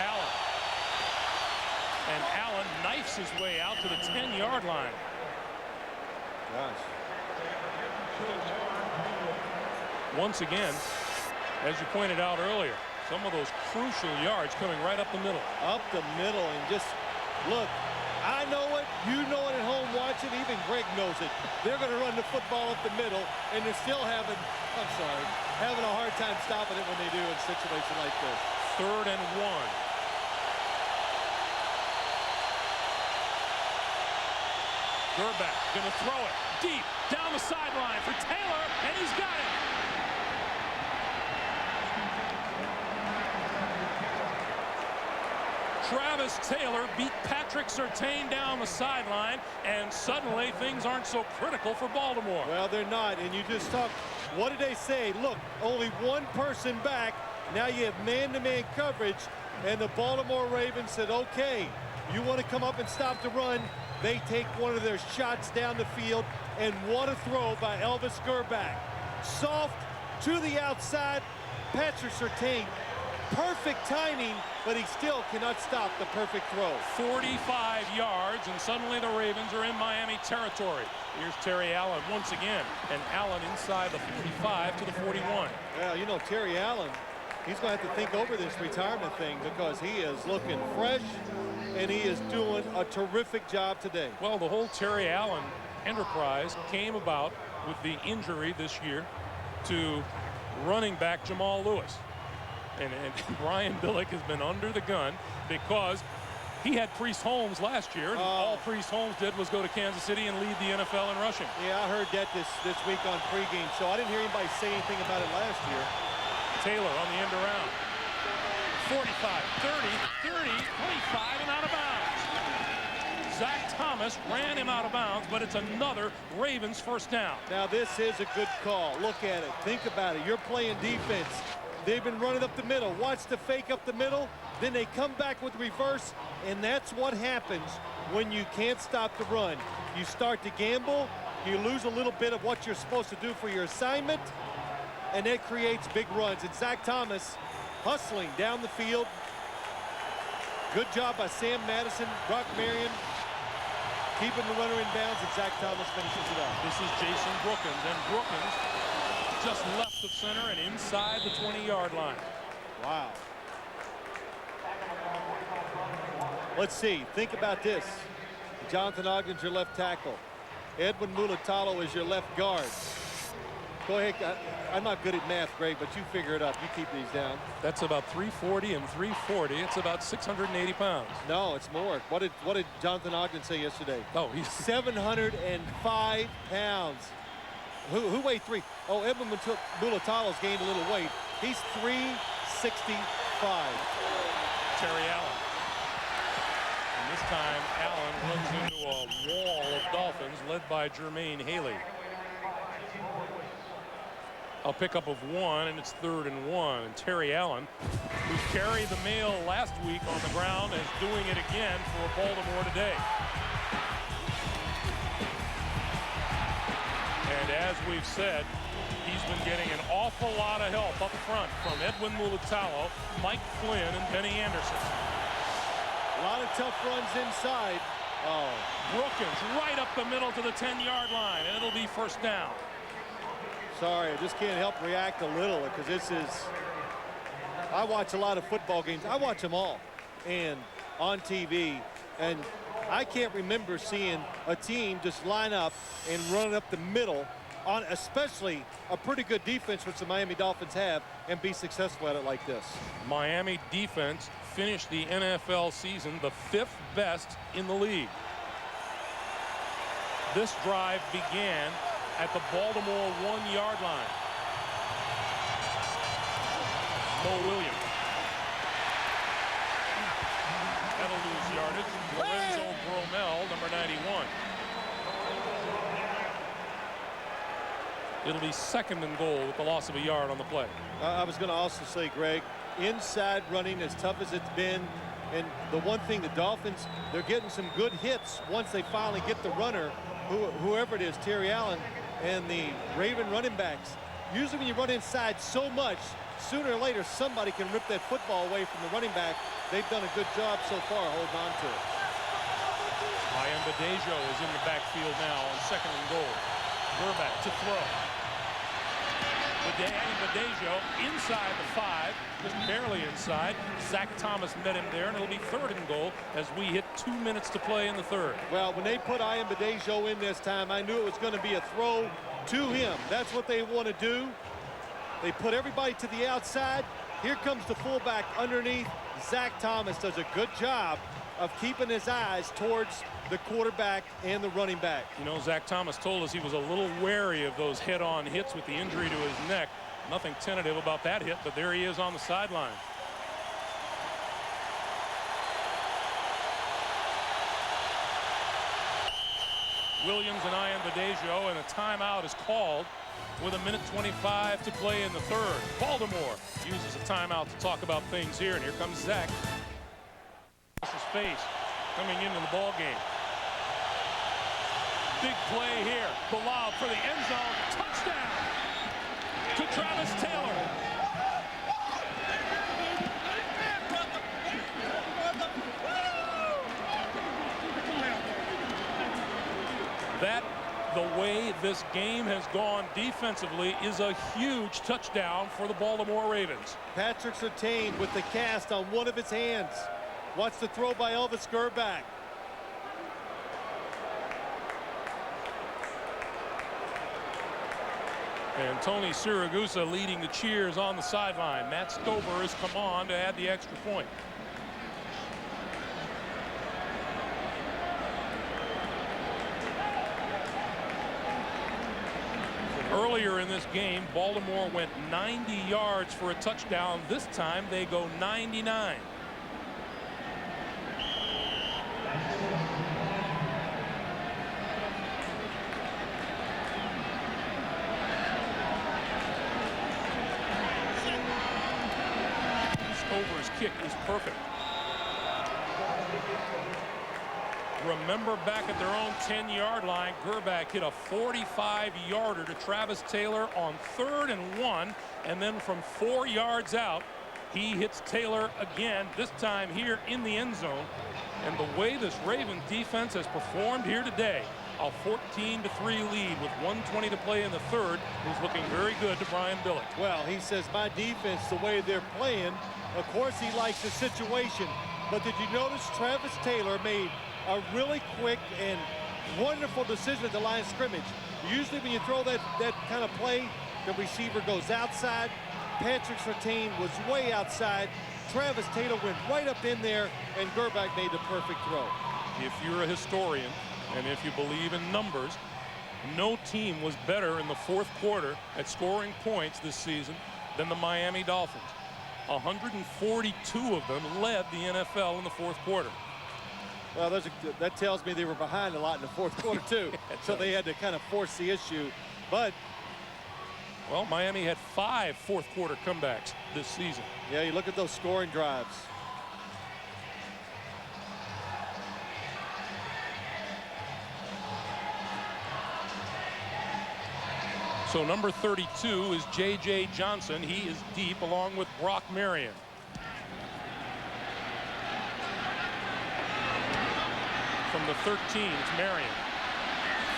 Allen. And Allen knifes his way out to the 10-yard line. Gosh. Once again, as you pointed out earlier, some of those crucial yards coming right up the middle. Up the middle, and just look, I know it, you know it at home watching, even Greg knows it. They're going to run the football up the middle, and they're still having a hard time stopping it when they do in a situation like this. 3rd and 1. Gerback going to throw it deep down the sideline for Taylor, and he's got it. Travis Taylor beat Patrick Surtain down the sideline, and suddenly things aren't so critical for Baltimore. Well, they're not, and you just talk. What did they say? Look, only one person back. Now you have man-to-man coverage, and the Baltimore Ravens said, okay, you want to come up and stop the run. They take one of their shots down the field, and what a throw by Elvis Gerback. Soft to the outside, Patrick Surtain. Perfect timing, but he still cannot stop the perfect throw. 45 yards, and suddenly the Ravens are in Miami territory. Here's Terry Allen once again, and Allen inside the 45 to the 41. Well, you know, Terry Allen, he's going to have to think over this retirement thing because he is looking fresh, and he is doing a terrific job today. Well, the whole Terry Allen enterprise came about with the injury this year to running back Jamal Lewis. And Brian Billick has been under the gun because he had Priest Holmes last year, and all Priest Holmes did was go to Kansas City and lead the NFL in rushing. Yeah, I heard that this week on pregame show. I didn't hear anybody say anything about it last year. Taylor on the end around. 45, 30, 30, 25, and out of bounds. Zach Thomas ran him out of bounds, but it's another Ravens first down. Now, this is a good call. Look at it. Think about it. You're playing defense. They've been running up the middle. Watch the fake up the middle. Then they come back with reverse, and that's what happens when you can't stop the run. You start to gamble. You lose a little bit of what you're supposed to do for your assignment, and that creates big runs. And Zach Thomas hustling down the field. Good job by Sam Madison, Brock Marion, keeping the runner in bounds, and Zach Thomas finishes it off. This is Jason Brookins, and Brookins just left of center and inside the 20-yard line. Wow. Let's see. Think about this. Jonathan Ogden's your left tackle. Edwin Mulatalo is your left guard. Go ahead. I'm not good at math, Greg, but you figure it up. You keep these down. That's about 340 and 340. It's about 680 pounds. No, it's more. What did Jonathan Ogden say yesterday? Oh, he's 705 pounds. Who weighed three? Oh, Edwin Mulatalo's gained a little weight. He's 365. Terry Allen. And this time, Allen runs into a wall of Dolphins led by Jermaine Haley. A pickup of 1, and it's 3rd and 1. And Terry Allen, who carried the mail last week on the ground, is doing it again for Baltimore today. And as we've said, he's been getting an awful lot of help up front from Edwin Mulatalo, Mike Flynn, and Benny Anderson. A lot of tough runs inside. Oh, Brookins right up the middle to the 10-yard line, and it'll be first down. Sorry, I just can't help react a little because this is, I watch a lot of football games. I watch them all and on TV, and I can't remember seeing a team just line up and run up the middle on especially a pretty good defense, which the Miami Dolphins have, and be successful at it like this. Miami defense finished the NFL season the 5th best in the league. This drive began at the Baltimore 1-yard line. Mo Williams. That'll lose yardage. Lorenzo Bromell, number 91. It'll be 2nd and goal with the loss of a yard on the play. I was going to also say, Greg, inside running as tough as it's been. And the one thing, the Dolphins, they're getting some good hits once they finally get the runner, whoever it is, Terry Allen, and the Raven running backs. Usually when you run inside so much, sooner or later somebody can rip that football away from the running back. They've done a good job so far holding on to it. Ian Badejo is in the backfield now on 2nd and goal. Gerback to throw. Badejo inside the 5, just barely inside. Zach Thomas met him there, and it'll be 3rd and goal as we hit 2 minutes to play in the 3rd. Well, when they put Ian Badejo in this time, I knew it was going to be a throw to him. That's what they want to do. They put everybody to the outside. Here comes the fullback underneath. Zach Thomas does a good job of keeping his eyes towards the quarterback and the running back. You know, Zach Thomas told us he was a little wary of those head-on hits with the injury to his neck. Nothing tentative about that hit, but there he is on the sideline. Williams and Ian Badejo, and a timeout is called with 1:25 to play in the third. Baltimore uses a timeout to talk about things here, and here comes Zach. His face coming into the ball game. Big play here. Bilal for the end zone. Touchdown to Travis Taylor. That, the way this game has gone defensively, is a huge touchdown for the Baltimore Ravens. Patrick Surtain with the cast on one of his hands. Watch the throw by Elvis Gerback. And Tony Siragusa leading the cheers on the sideline. Matt Stover has come on to add the extra point. Earlier in this game, Baltimore went 90 yards for a touchdown. This time they go 99. Stover's kick is perfect. Remember, back at their own 10-yard line, Gerback hit a 45-yarder to Travis Taylor on 3rd and 1, and then from 4 yards out, he hits Taylor again, this time here in the end zone. And the way this Ravens defense has performed here today, a 14-3 lead with 1:20 to play in the third, is looking very good to Brian Billick. Well, he says my defense, the way they're playing, of course he likes the situation. But did you notice Travis Taylor made a really quick and wonderful decision at the line of scrimmage? Usually when you throw that kind of play, the receiver goes outside. Patrick Surtain was way outside. Travis Taylor went right up in there, and Gerback made the perfect throw. If you're a historian, and if you believe in numbers, no team was better in the fourth quarter at scoring points this season than the Miami Dolphins. 142 of them led the NFL in the fourth quarter. Well, that tells me they were behind a lot in the fourth quarter, too. So they had to kind of force the issue. But, well, Miami had 5 fourth-quarter comebacks this season. Yeah, you look at those scoring drives. So number 32 is J.J. Johnson. He is deep along with Brock Marion. From the 13, it's Marion.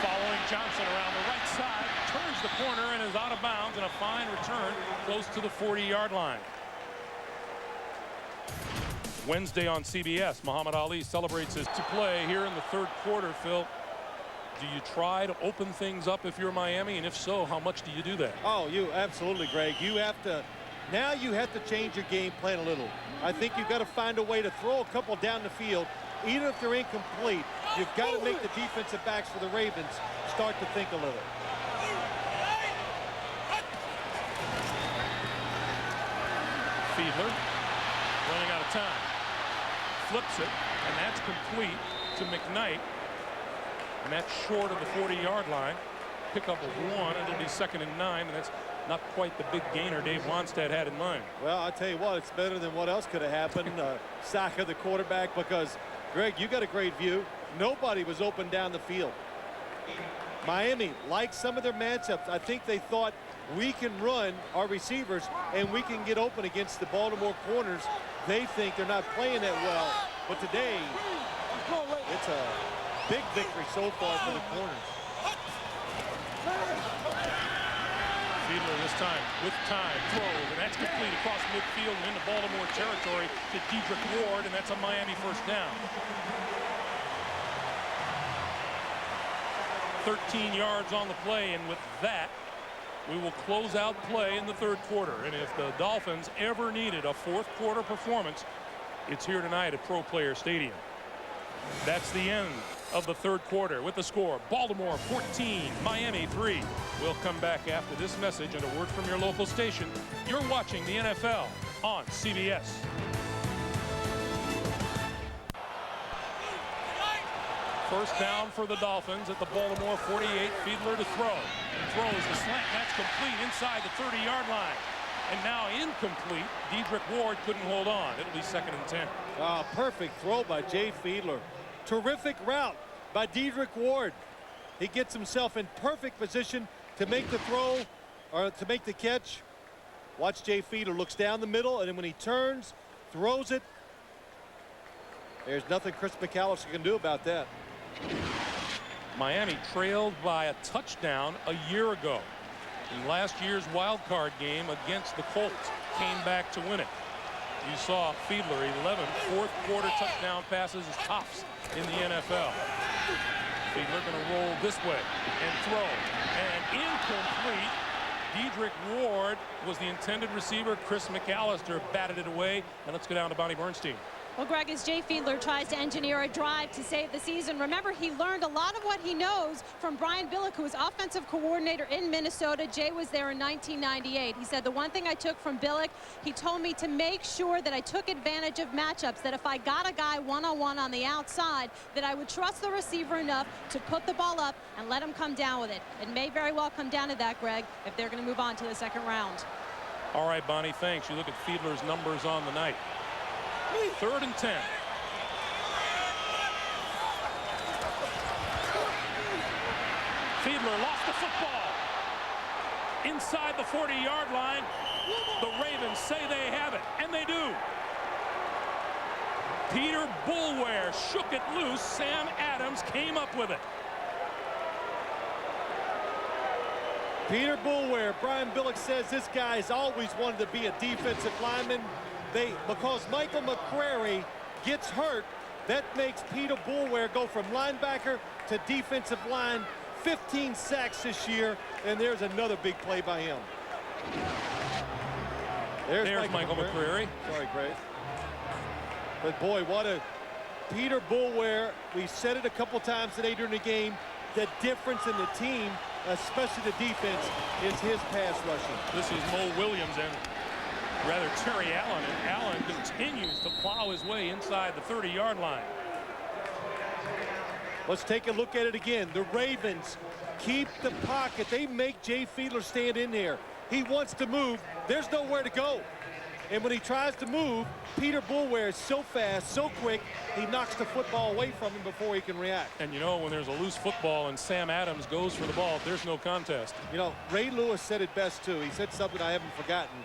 Following Johnson around the right side, turns the corner and is out of bounds, and a fine return close to the 40-yard line. Wednesday on CBS, Muhammad Ali celebrates his to play here in the third quarter. Phil, do you try to open things up if you're Miami, and if so, how much do you do that? Oh, you absolutely, Greg. You have to, now you have to change your game plan a little. I think you've got to find a way to throw a couple down the field. Even if they're incomplete, you've got to make the defensive backs for the Ravens start to think a little. Fiedler running out of time. Flips it, and that's complete to McKnight. And that's short of the 40-yard line. Pickup of 1, and it'll be 2nd and 9, and that's not quite the big gainer Dave Wannstedt had in mind. Well, I'll tell you what, it's better than what else could have happened. Sack of the quarterback, because, Greg, you got a great view. Nobody was open down the field. Miami, like some of their matchups, I think they thought we can run our receivers and we can get open against the Baltimore corners. They think they're not playing that well. But today, it's a big victory so far for the corners. Fiedler this time with time throws, and that's complete across midfield and into Baltimore territory to Dedrick Ward, and that's a Miami first down. 13 yards on the play, and with that, we will close out play in the third quarter. And if the Dolphins ever needed a fourth quarter performance, it's here tonight at Pro Player Stadium. That's the end of the third quarter with the score Baltimore 14, Miami 3. We'll come back after this message and a word from your local station. You're watching the NFL on CBS. First down for the Dolphins at the Baltimore 48. Fiedler to throw. He throws the slant. That's complete inside the 30-yard line. And now incomplete. Dedrick Ward couldn't hold on. It'll be 2nd and 10. Perfect throw by Jay Fiedler. Terrific route by Dedrick Ward. He gets himself in perfect position to make the throw or to make the catch. Watch Jay Fiedler looks down the middle, and then when he turns, throws it. There's nothing Chris McAllister can do about that. Miami trailed by a touchdown a year ago in last year's wild card game against the Colts. Came back to win it. You saw Fiedler 11 fourth-quarter touchdown passes as tops in the NFL. Fiedler going to roll this way and throw. And incomplete. Dedrick Ward was the intended receiver. Chris McAllister batted it away. And let's go down to Bonnie Bernstein. Well, Greg, as Jay Fiedler tries to engineer a drive to save the season, remember, he learned a lot of what he knows from Brian Billick, who was offensive coordinator in Minnesota. Jay was there in 1998. He said, the one thing I took from Billick, he told me to make sure that I took advantage of matchups, that if I got a guy one-on-one on the outside, that I would trust the receiver enough to put the ball up and let him come down with it. It may very well come down to that, Greg, if they're going to move on to the second round. All right, Bonnie, thanks. You look at Fiedler's numbers on the night. 3rd and 10. Fiedler lost the football. Inside the 40-yard line. The Ravens say they have it, and they do. Peter Boulware shook it loose. Sam Adams came up with it. Peter Boulware, Brian Billick says this guy's always wanted to be a defensive lineman. Because Michael McCrary gets hurt, that makes Peter Boulware go from linebacker to defensive line. 15 sacks this year, and there's another big play by him. There's Michael McCrary. Sorry, Greg. But boy, what a Peter Boulware. We said it a couple times today during the game. The difference in the team, especially the defense, is his pass rushing. This is Mo Williams and rather Terry Allen, and Allen continues to plow his way inside the 30-yard line. Let's take a look at it again. The Ravens keep the pocket. They make Jay Fiedler stand in there. He wants to move. There's nowhere to go. And when he tries to move, Peter Boulware is so fast, so quick, he knocks the football away from him before he can react. And you know, when there's a loose football and Sam Adams goes for the ball, there's no contest. You know, Ray Lewis said it best too. He said something I haven't forgotten.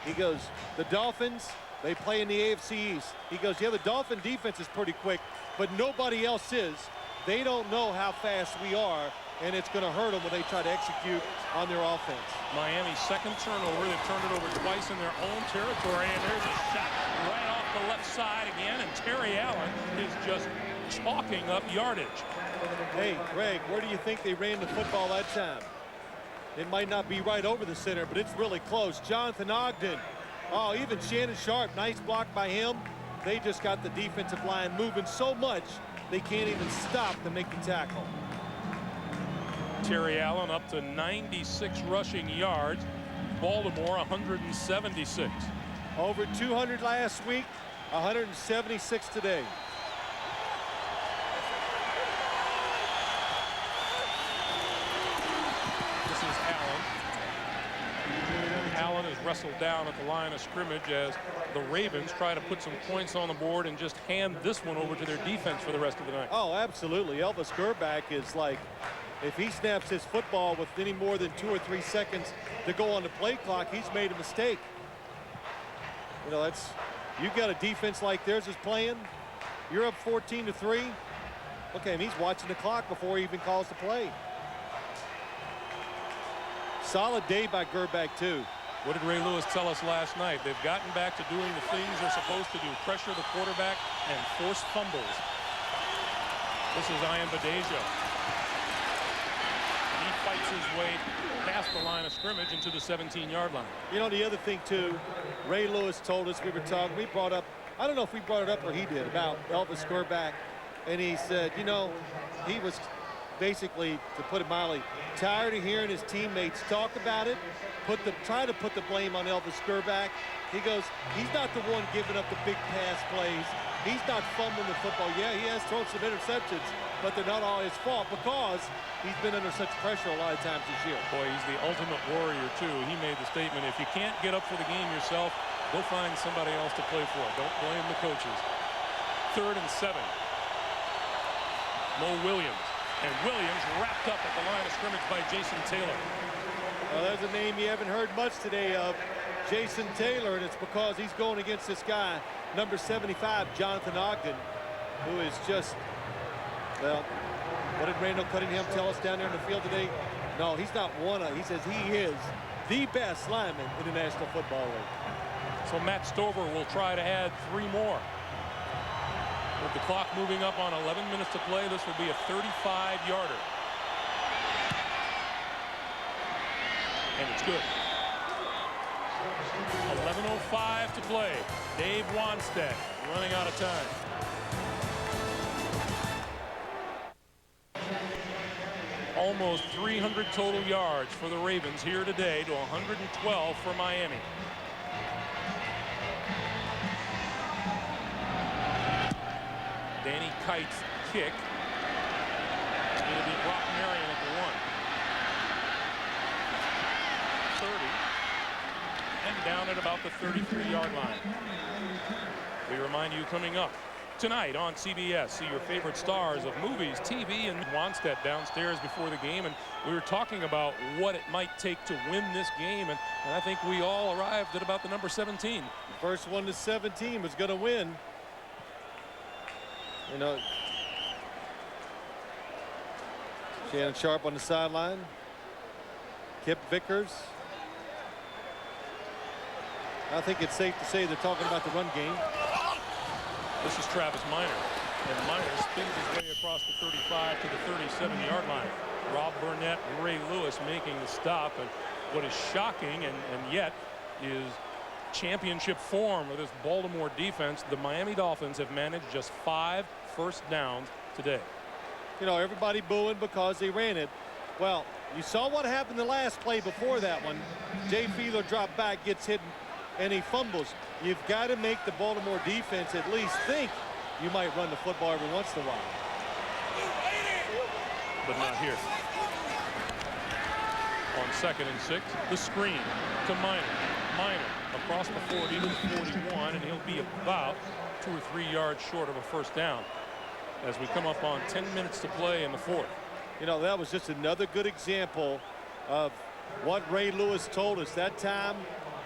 He goes, the Dolphins, they play in the AFC East. He goes, yeah, the Dolphin defense is pretty quick, but nobody else is. They don't know how fast we are, and it's going to hurt them when they try to execute on their offense. Miami's second turnover. They've turned it over twice in their own territory, and there's a shot right off the left side again, and Terry Allen is just chalking up yardage. Hey, Greg, where do you think they ran the football that time? It might not be right over the center, but it's really close. Jonathan Ogden. Oh, even Shannon Sharp, nice block by him. They just got the defensive line moving so much they can't even stop to make the tackle. Terry Allen up to 96 rushing yards. Baltimore 176. Over 200 last week, 176 today. This is Allen. Allen is wrestled down at the line of scrimmage as the Ravens try to put some points on the board and just hand this one over to their defense for the rest of the night. Oh, absolutely. Elvis Gerback is like, if he snaps his football with any more than 2 or 3 seconds to go on the play clock, he's made a mistake. You know, that's, you've got a defense like theirs is playing. You're up 14-3. Okay, and he's watching the clock before he even calls the play. Solid day by Gerback, too. What did Ray Lewis tell us last night? They've gotten back to doing the things they're supposed to do. Pressure the quarterback and force fumbles. This is Ian Badejo. He fights his way past the line of scrimmage into the 17-yard line. You know, the other thing, too, Ray Lewis told us, we were talking, we brought up, I don't know if we brought it up or he did, about Elvis Gerback. and he said, you know, he was basically, to put it mildly, tired of hearing his teammates talk about it, try to put the blame on Elvis Grbac. He goes, he's not the one giving up the big pass plays. He's not fumbling the football. Yeah, he has thrown some interceptions, but they're not all his fault because he's been under such pressure a lot of times this year. Boy, he's the ultimate warrior, too. He made the statement, if you can't get up for the game yourself, go find somebody else to play for. Don't blame the coaches. 3rd and 7. Mo Williams. And Williams wrapped up at the line of scrimmage by Jason Taylor. Well, there's a name you haven't heard much today of, Jason Taylor, and it's because he's going against this guy, number 75, Jonathan Ogden, who is just, well, what did Randall Cunningham tell us down there in the field today? No, he's not one of, he says he is the best lineman in the National Football League. So Matt Stover will try to add 3 more. With the clock moving up on 11 minutes to play, this will be a 35-yarder. And it's good. 11:05 to play. Dave Wanstead running out of time. Almost 300 total yards for the Ravens here today to 112 for Miami. Danny Kite's kick. It'll be Brock Marion at the 1. 30. And down at about the 33-yard line. We remind you, coming up tonight on CBS, see your favorite stars of movies, TV, and Wanstead downstairs before the game. And we were talking about what it might take to win this game. And I think we all arrived at about the number 17. The first one to 17 was going to win. You know, Shannon Sharp on the sideline. Kip Vickers. I think it's safe to say they're talking about the run game. This is Travis Minor. And Minor spins his way across the 35 to the 37-yard line. Rob Burnett and Ray Lewis making the stop. And what is shocking and yet is championship form of this Baltimore defense, the Miami Dolphins have managed just 5 first downs today. You know, everybody booing because they ran it. Well, you saw what happened the last play before that one. Jay Fiedler dropped back, gets hit, and he fumbles. You've got to make the Baltimore defense at least think you might run the football every once in a while. But not here. On 2nd and 6, the screen to Minor. Minor across the 40 to the 41, and he'll be about 2 or 3 yards short of a first down as we come up on 10 minutes to play in the 4th. You know, that was just another good example of what Ray Lewis told us that time.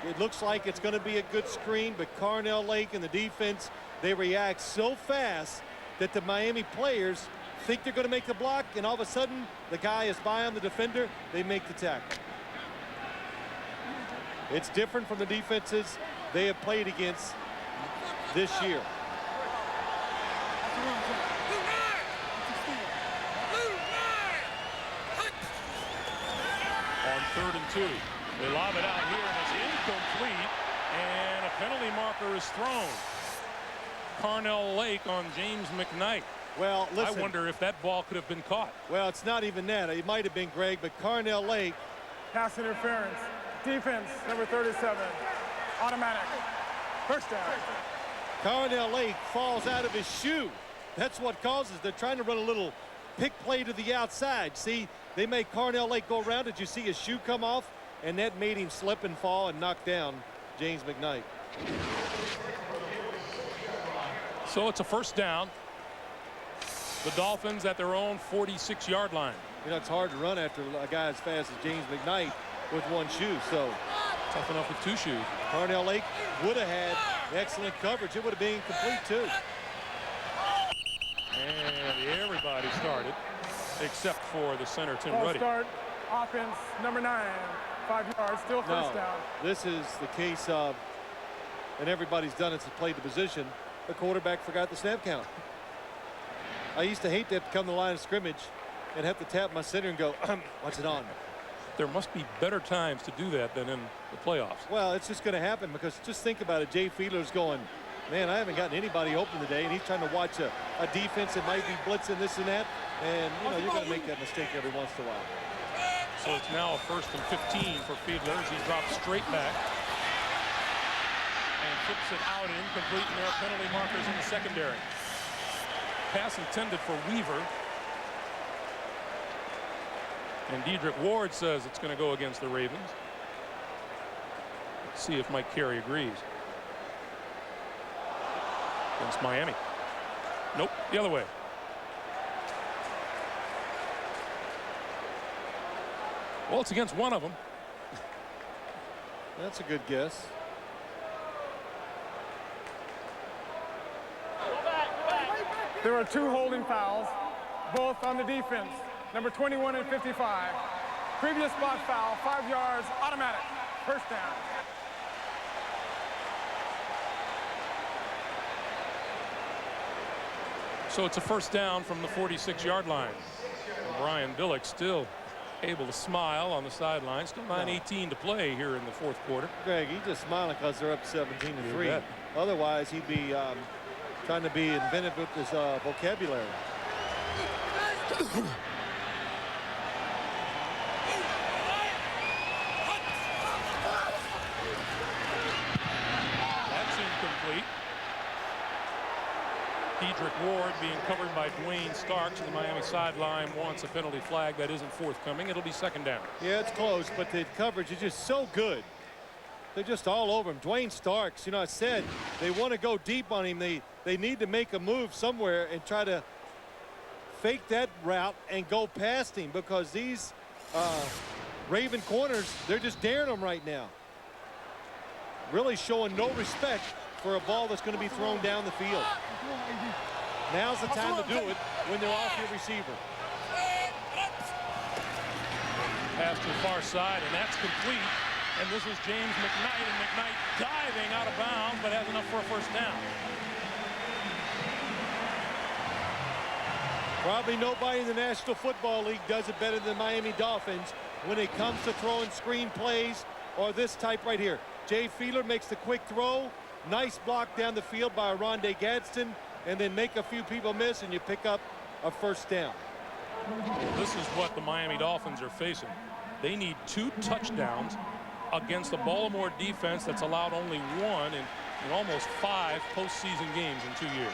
It looks like it's going to be a good screen, but Carnell Lake and the defense, they react so fast that the Miami players think they're going to make the block, and all of a sudden the guy is by on the defender, they make the tackle. It's different from the defenses they have played against this year. On 3rd and 2, they lob it out here, and it's incomplete, and a penalty marker is thrown. Carnell Lake on James McKnight. Well, listen, I wonder if that ball could have been caught. Well, it's not even that. It might have been, Greg, but Carnell Lake. Pass interference. Defense, number 37. Automatic. First down. Carnell Lake falls out of his shoe. That's what causes. They're trying to run a little pick play to the outside. See, they made Carnell Lake go around. Did you see his shoe come off? And that made him slip and fall and knock down James McKnight. So it's a first down. The Dolphins at their own 46-yard line. You know, it's hard to run after a guy as fast as James McKnight with one shoe. So tough enough with 2 shoes. Carnell Lake would have had excellent coverage. It would have been complete too. And everybody started except for the center, Tim Ball Ruddy. start. Offense, number 9. 5 yards. Still first down. This is the case of, and everybody's done it to play the position, the quarterback forgot the snap count. I used to hate to have to come to the line of scrimmage and have to tap my center and go, what's it on? There must be better times to do that than in the playoffs. Well, it's just going to happen because just think about it. Jay Fiedler's going, man, I haven't gotten anybody open today, and he's trying to watch a defense that might be blitzing this and that, and you know you're going to make that mistake every once in a while. So it's now a 1st and 15 for Fiedler as he drops straight back and flips it out and incomplete, and there are penalty markers in the secondary. Pass intended for Weaver. And Dedrick Ward says it's going to go against the Ravens. Let's see if Mike Carey agrees. Against Miami. Nope, the other way. Well, it's against one of them. That's a good guess. There are 2 holding fouls, both on the defense. Number 21 and 55. Previous spot foul, 5 yards, automatic. First down. So it's a first down from the 46-yard line. And Brian Billick still able to smile on the sideline. Still 9:18 to play here in the 4th quarter. Greg, he's just smiling because they're up 17-3. Otherwise, he'd be trying to be inventive with his vocabulary. That's incomplete. Dedrick Ward being covered by Dwayne Starks. The Miami sideline wants a penalty flag. That isn't forthcoming. It'll be 2nd down. Yeah, it's close, but the coverage is just so good. They're just all over him. Dwayne Starks, you know, I said they want to go deep on him. They need to make a move somewhere and try to fake that route and go past him, because these Raven corners, they're just daring him right now. Really showing no respect for a ball that's going to be thrown down the field. Now's the time to do it when they're off your receiver. Pass to the far side, and that's complete. And this is James McKnight, and McKnight diving out of bounds, but has enough for a first down. Probably nobody in the National Football League does it better than Miami Dolphins when it comes to throwing screen plays or this type right here. Jay Fiedler makes the quick throw. Nice block down the field by Rondé Gadsden, and then make a few people miss, and you pick up a first down. This is what the Miami Dolphins are facing. They need 2 touchdowns against the Baltimore defense that's allowed only 1 in almost 5 postseason games in 2 years.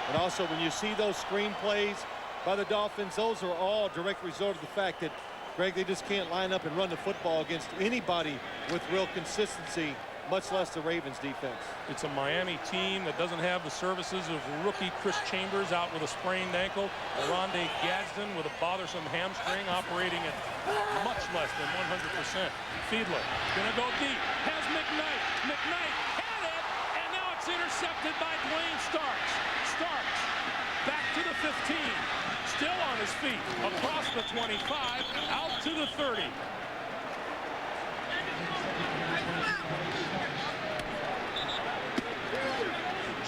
And also, when you see those screen plays by the Dolphins, those are all direct result of the fact that, Greg, they just can't line up and run the football against anybody with real consistency, much less the Ravens defense. It's a Miami team that doesn't have the services of rookie Chris Chambers out with a sprained ankle, Rondé Gadsden with a bothersome hamstring operating at much less than 100%. Fiedler gonna go deep, has McKnight. McKnight had it, and now it's intercepted by Dwayne Starks. Starks back to the 15, still on his feet, across the 25, out to the 30.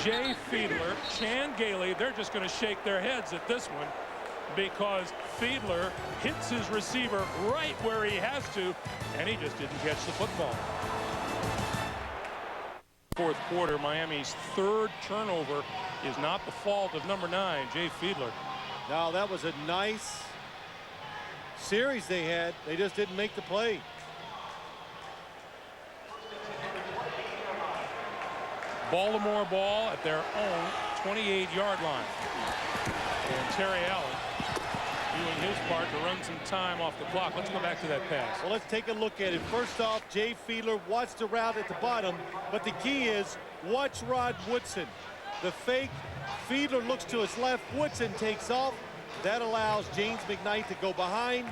Jay Fiedler, Chan Gailey, they're just going to shake their heads at this one, because Fiedler hits his receiver right where he has to, and he just didn't catch the football. 4th quarter, Miami's 3rd turnover is not the fault of number 9, Jay Fiedler. Now, that was a nice series they had. They just didn't make the play. Baltimore ball at their own 28-yard line. And Terry Allen doing his part to run some time off the clock. Let's go back to that pass. Well, let's take a look at it. First off, Jay Fiedler, watch the route at the bottom, but the key is watch Rod Woodson. The fake, Fiedler looks to his left, Woodson takes off. That allows James McKnight to go behind,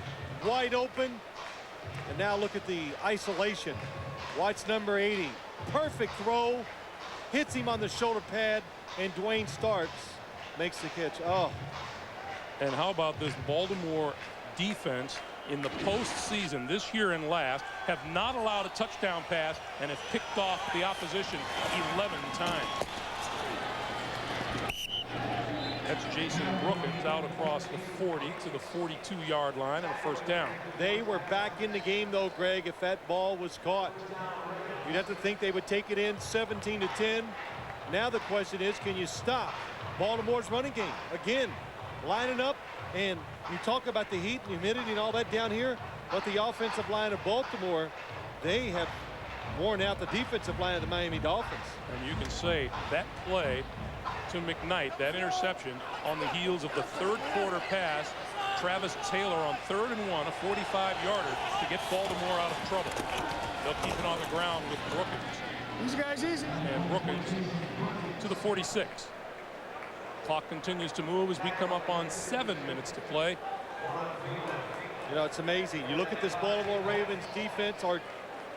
wide open. And now look at the isolation. Watch number 80. Perfect throw. Hits him on the shoulder pad, and Dwayne Starks makes the catch. Oh. And how about this Baltimore defense in the postseason this year and last have not allowed a touchdown pass and have picked off the opposition 11 times. That's Jason Brookins out across the 40 to the 42-yard line and a first down. They were back in the game, though, Greg, if that ball was caught. You'd have to think they would take it in 17-10. Now the question is, can you stop Baltimore's running game? Again, lining up, and you talk about the heat and humidity and all that down here, but the offensive line of Baltimore, they have worn out the defensive line of the Miami Dolphins. And you can say that play to McKnight, that interception on the heels of the third quarter pass, Travis Taylor on 3rd and 1, a 45-yarder to get Baltimore out of trouble. They'll keep it on the ground with Brookins. These guys easy. And Brookins to the 46. Clock continues to move as we come up on 7 minutes to play. You know, it's amazing. You look at this Baltimore Ravens defense, or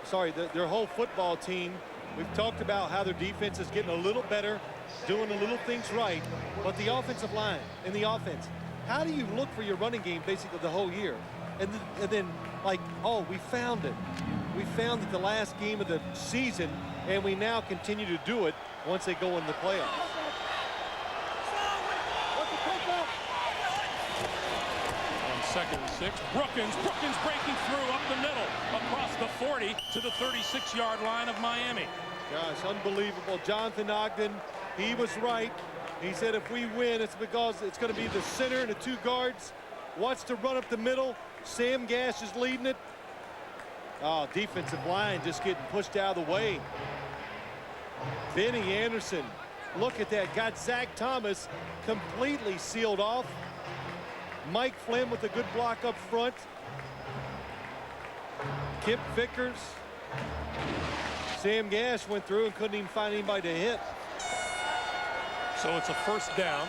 sorry, their whole football team. We've talked about how their defense is getting a little better, doing a little things right, but the offensive line and the offense, how do you look for your running game basically the whole year? And then like, oh, we found it. We found it the last game of the season, and we now continue to do it once they go in the playoffs. On 2nd and 6, Brookins breaking through up the middle, across the 40 to the 36-yard line of Miami. Gosh, unbelievable. Jonathan Ogden, he was right. He said if we win, it's because it's going to be the center and the 2 guards. Watch the run up the middle. Sam Gash is leading it. Oh, defensive line just getting pushed out of the way. Benny Anderson, look at that. Got Zach Thomas completely sealed off. Mike Flynn with a good block up front. Kip Vickers. Sam Gash went through and couldn't even find anybody to hit. So it's a 1st down.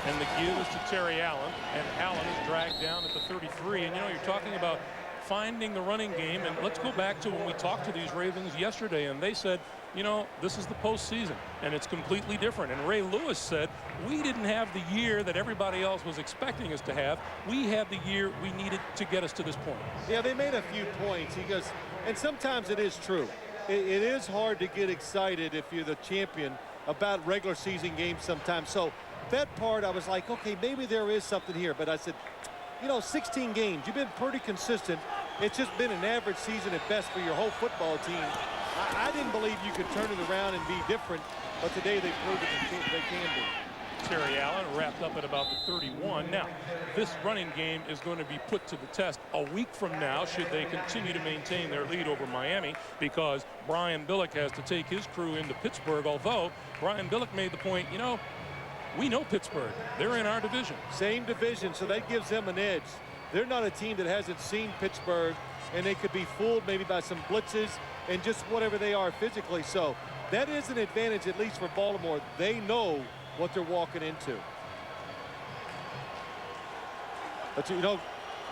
And the give is to Terry Allen, and Allen is dragged down at the 33. And you know, you're talking about finding the running game, and let's go back to when we talked to these Ravens yesterday, and they said, you know, this is the postseason, and it's completely different. And Ray Lewis said, we didn't have the year that everybody else was expecting us to have. We had the year we needed to get us to this point. Yeah, they made a few points. He goes, and sometimes it is true. It is hard to get excited if you're the champion about regular season games sometimes. So that part, I was like, okay, maybe there is something here. But I said, you know, 16 games, you've been pretty consistent. It's just been an average season at best for your whole football team. I didn't believe you could turn it around and be different, but today they proved that they can be. Terry Allen wrapped up at about the 31. Now, this running game is going to be put to the test a week from now should they continue to maintain their lead over Miami, because Brian Billick has to take his crew into Pittsburgh, although Brian Billick made the point, you know, we know Pittsburgh. They're in our division. Same division, so that gives them an edge. They're not a team that hasn't seen Pittsburgh, and they could be fooled maybe by some blitzes and just whatever they are physically. So that is an advantage, at least for Baltimore. They know what they're walking into. But, you know,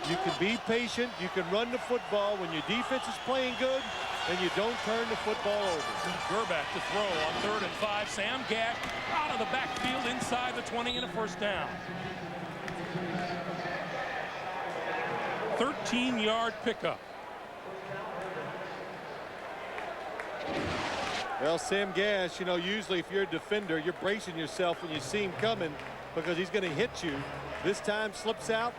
you can be patient. You can run the football when your defense is playing good, and you don't turn the football over. Gerback to throw on 3rd and 5. Sam Gash out of the backfield inside the 20 and a 1st down. 13-yard pickup. Well, Sam Gash, you know, usually if you're a defender, you're bracing yourself when you see him coming because he's going to hit you. This time slips out,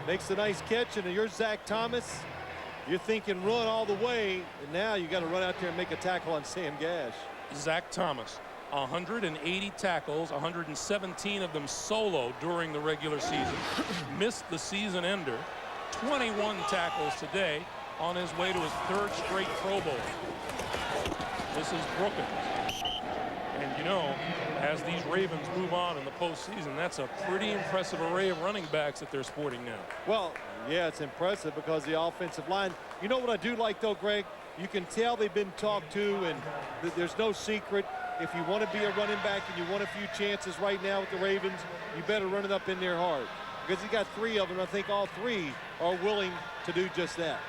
makes a nice catch, and you're Zach Thomas. You're thinking run all the way, and now you got to run out there and make a tackle on Sam Gash. Zach Thomas, 180 tackles, 117 of them solo during the regular season. Missed the season ender. 21 tackles today on his way to his 3rd straight Pro Bowl. This is Brookins. And you know, as these Ravens move on in the postseason, that's a pretty impressive array of running backs that they're sporting now. Well, yeah, it's impressive because the offensive line. You know what I do like, though, Greg? You can tell they've been talked to, and there's no secret. If you want to be a running back and you want a few chances right now with the Ravens, you better run it up in there hard. Because he's got 3 of them. I think all 3 are willing to do just that.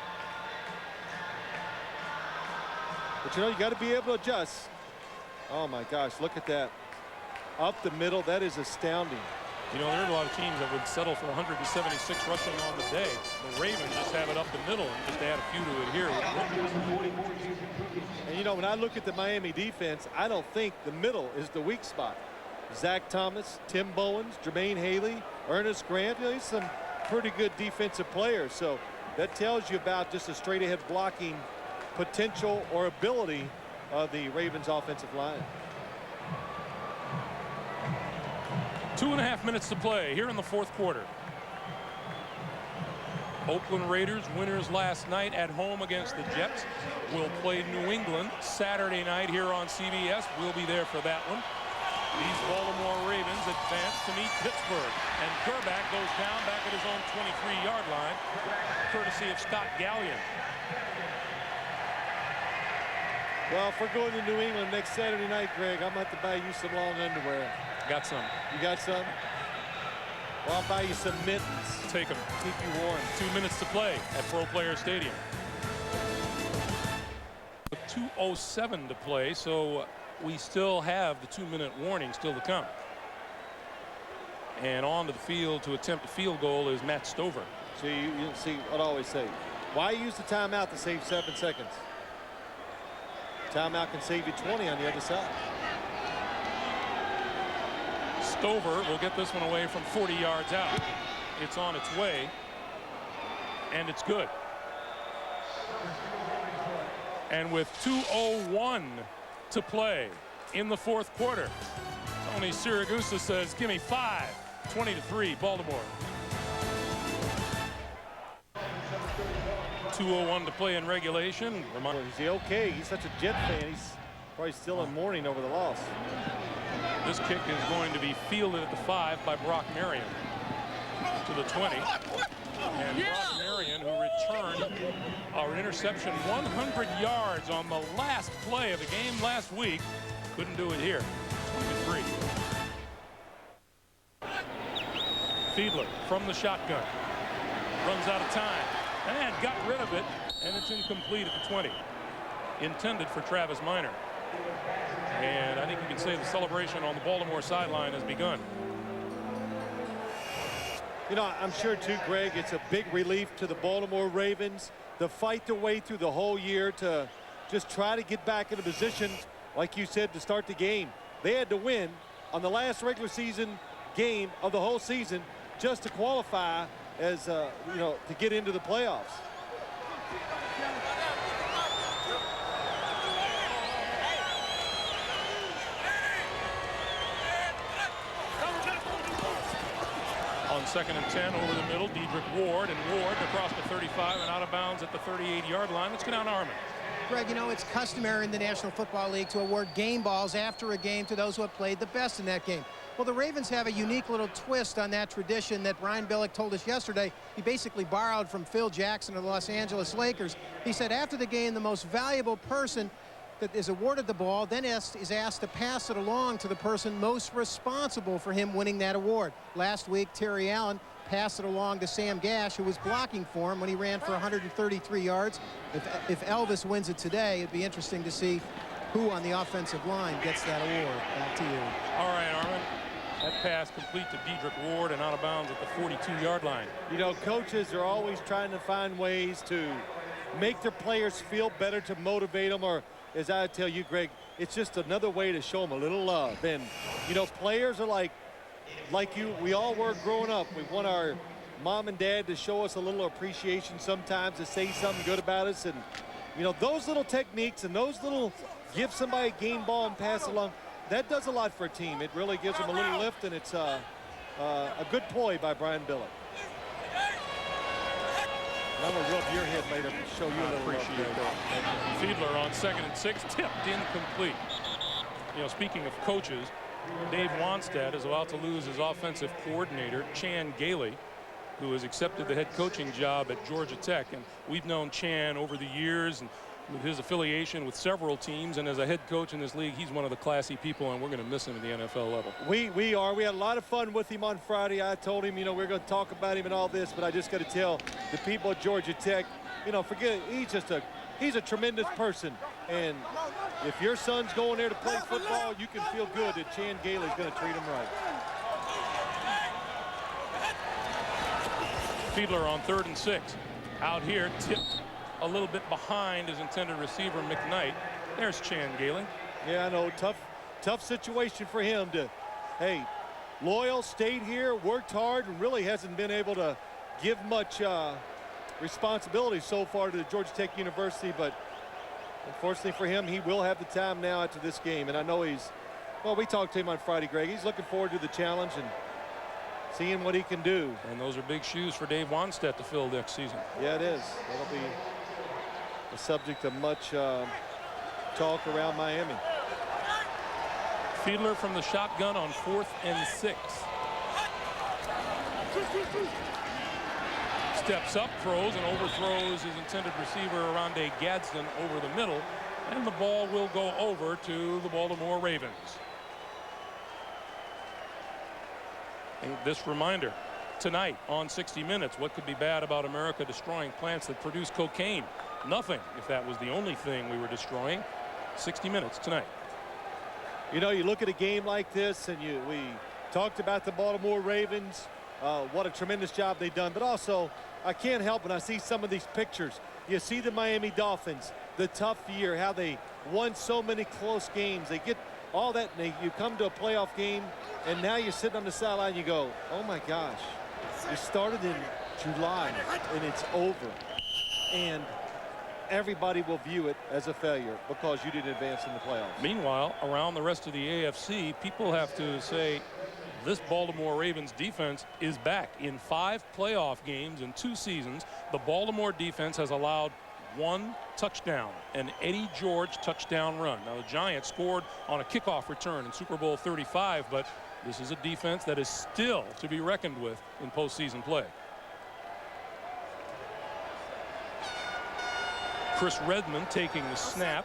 But, you know, you got to be able to adjust. Oh, my gosh, look at that. Up the middle, that is astounding. You know, there are a lot of teams that would settle for 176 rushing on the day. The Ravens just have it up the middle and just add a few to adhere with. And, you know, when I look at the Miami defense, I don't think the middle is the weak spot. Zach Thomas, Tim Bowens, Jermaine Haley, Ernest Grant, you know, he's some pretty good defensive players. So That tells you about just the straight ahead blocking potential or ability of the Ravens offensive line. 2.5 minutes to play here in the fourth quarter. Oakland Raiders, winners last night at home against the Jets, will play New England Saturday night here on CBS. We'll be there for that one. These Baltimore Ravens advance to meet Pittsburgh, and Gerback goes down back at his own 23-yard line, courtesy of Scott Gallion. Well, if we're going to New England next Saturday night, Greg, I'm going to have to buy you some long underwear. Got some. You got some? Well, I'll buy you some mittens. Take them. Keep you warm. 2 minutes to play at Pro Player Stadium. 2:07 to play, so we still have the 2-minute warning still to come. And onto the field to attempt a field goal is Matt Stover. So you see what I always say. Why use the timeout to save 7 seconds? Timeout can save you 20 on the other side. Stover will get this one away from 40 yards out. It's on its way, and it's good. And with 2:01 to play in the fourth quarter, Tony Siragusa says, give me 5. 20-3, Baltimore. 2:01 to play in regulation. Is he okay? He's such a Jet fan. He's probably still in mourning over the loss. This kick is going to be fielded at the 5 by Brock Marion to the 20. And Brock Marion, who returned our interception 100 yards on the last play of the game last week, couldn't do it here. 23. Fiedler from the shotgun. Runs out of time and got rid of it, and it's incomplete at the 20. Intended for Travis Minor. And I think you can say the celebration on the Baltimore sideline has begun. You know, I'm sure too, Greg, it's a big relief to the Baltimore Ravens to fight their way through the whole year to just try to get back in a position, like you said, to start the game. They had to win on the last regular season game of the whole season just to qualify as, you know, to get into the playoffs. On 2nd and 10 over the middle, Dedrick Ward, and Ward across the 35 and out of bounds at the 38-yard line. Let's go down to Armin. Greg, you know, it's customary in the National Football League to award game balls after a game to those who have played the best in that game. Well, the Ravens have a unique little twist on that tradition that Brian Billick told us yesterday. He basically borrowed from Phil Jackson of the Los Angeles Lakers. He said after the game, the most valuable person that is awarded the ball then is asked to pass it along to the person most responsible for him winning that award. Last week, Terry Allen passed it along to Sam Gash, who was blocking for him when he ran for 133 yards. If Elvis wins it today, it'd be interesting to see who on the offensive line gets that award. Back to you. All right, Armin. That pass complete to Dedrick Ward and out of bounds at the 42-yard line. You know, coaches are always trying to find ways to make their players feel better, to motivate them, or as I tell you, Greg, it's just another way to show them a little love. And, you know, players are like you, we all were growing up. We want our mom and dad to show us a little appreciation sometimes, to say something good about us. And, you know, those little techniques and those little give somebody a game ball and pass along, that does a lot for a team. It really gives them a little lift, and it's a good ploy by Brian Billick. I'm going to rub your head later to show you a little appreciate that. Fiedler on 2nd and 6, tipped incomplete. You know, speaking of coaches, Dave Wanstead is about to lose his offensive coordinator, Chan Gailey, who has accepted the head coaching job at Georgia Tech. And we've known Chan over the years, and with his affiliation with several teams, and as a head coach in this league, he's one of the classy people, and we're going to miss him at the NFL level. We had a lot of fun with him on Friday. I told him, you know, we're going to talk about him and all this, but I just got to tell the people at Georgia Tech, you know, forget it. He's a tremendous person, and if your son's going there to play football, you can feel good that Chan Gailey's going to treat him right. Fiedler on 3rd and 6, out here, tipped a little bit behind his intended receiver, McKnight. There's Chan Gailey. Yeah, I know, tough situation for him to, hey, loyal, stayed here, worked hard, and really hasn't been able to give much responsibility so far to Georgia Tech University, but unfortunately for him, he will have the time now after this game. And I know he's, well, we talked to him on Friday, Greg. He's looking forward to the challenge and seeing what he can do. And those are big shoes for Dave Wannstedt to fill next season. Yeah, it is. That'll be the subject of much talk around Miami. Fiedler from the shotgun on 4th and 6. Steps up, throws, and overthrows his intended receiver, Rondé Gadsden, over the middle. And the ball will go over to the Baltimore Ravens. And this reminder, tonight on 60 Minutes, what could be bad about America destroying plants that produce cocaine? Nothing, if that was the only thing we were destroying. 60 Minutes tonight. You know, you look at a game like this, and we talked about the Baltimore Ravens, what a tremendous job they've done. But also, I can't help when I see some of these pictures. You see the Miami Dolphins, the tough year, how they won so many close games. They get all that, and you come to a playoff game, and now you're sitting on the sideline, and you go, oh my gosh, you started in July, and it's over. And everybody will view it as a failure because you didn't advance in the playoffs. Meanwhile, around the rest of the AFC, people have to say this Baltimore Ravens defense is back. In 5 playoff games in 2 seasons, the Baltimore defense has allowed 1 touchdown, an Eddie George touchdown run. Now, the Giants scored on a kickoff return in Super Bowl 35, but this is a defense that is still to be reckoned with in postseason play. Chris Redmond taking the snap.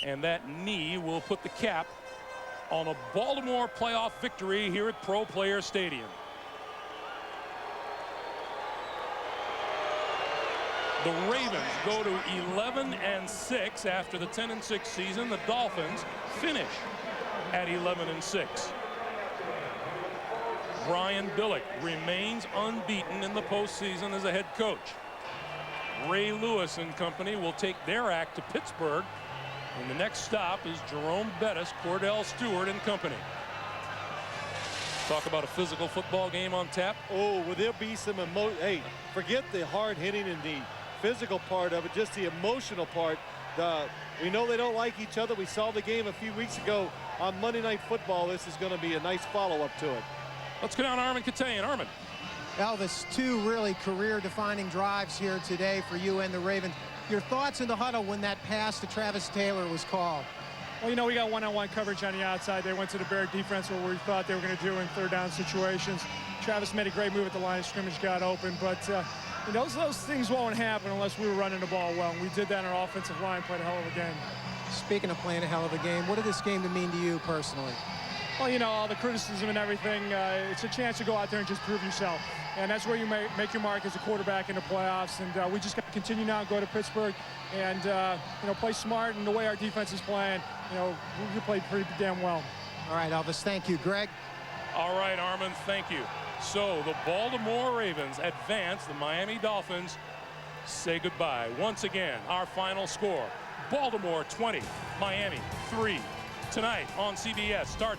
And that knee will put the cap on a Baltimore playoff victory here at Pro Player Stadium. The Ravens go to 11-6 after the 10-6 season. The Dolphins finish at 11-6. Brian Billick remains unbeaten in the postseason as a head coach. Ray Lewis and company will take their act to Pittsburgh. And the next stop is Jerome Bettis, Cordell Stewart and company. Talk about a physical football game on tap. Oh, will there be some hey, forget the hard hitting and the physical part of it, just the emotional part. We know they don't like each other. We saw the game a few weeks ago on Monday Night Football. This is going to be a nice follow-up to it. Let's go down to Armin Katayan. Armin. Elvis, 2 really career-defining drives here today for you and the Ravens. Your thoughts in the huddle when that pass to Travis Taylor was called? Well, you know, we got one-on-one coverage on the outside. They went to the Bear defense where we thought they were going to do in 3rd down situations. Travis made a great move at the line of scrimmage, got open, but you know, those things won't happen unless we were running the ball well. And we did that, and our offensive line played a hell of a game. Speaking of playing a hell of a game, what did this game mean to you personally? Well, you know, all the criticism and everything, it's a chance to go out there and just prove yourself. And that's where you make your mark as a quarterback in the playoffs. And we just got to continue now and go to Pittsburgh and, you know, play smart. And the way our defense is playing, you know, we played pretty damn well. All right, Elvis, thank you. Greg? All right, Armin, thank you. So the Baltimore Ravens advance. The Miami Dolphins say goodbye. Once again, our final score, Baltimore 20, Miami 3. Tonight on CBS starts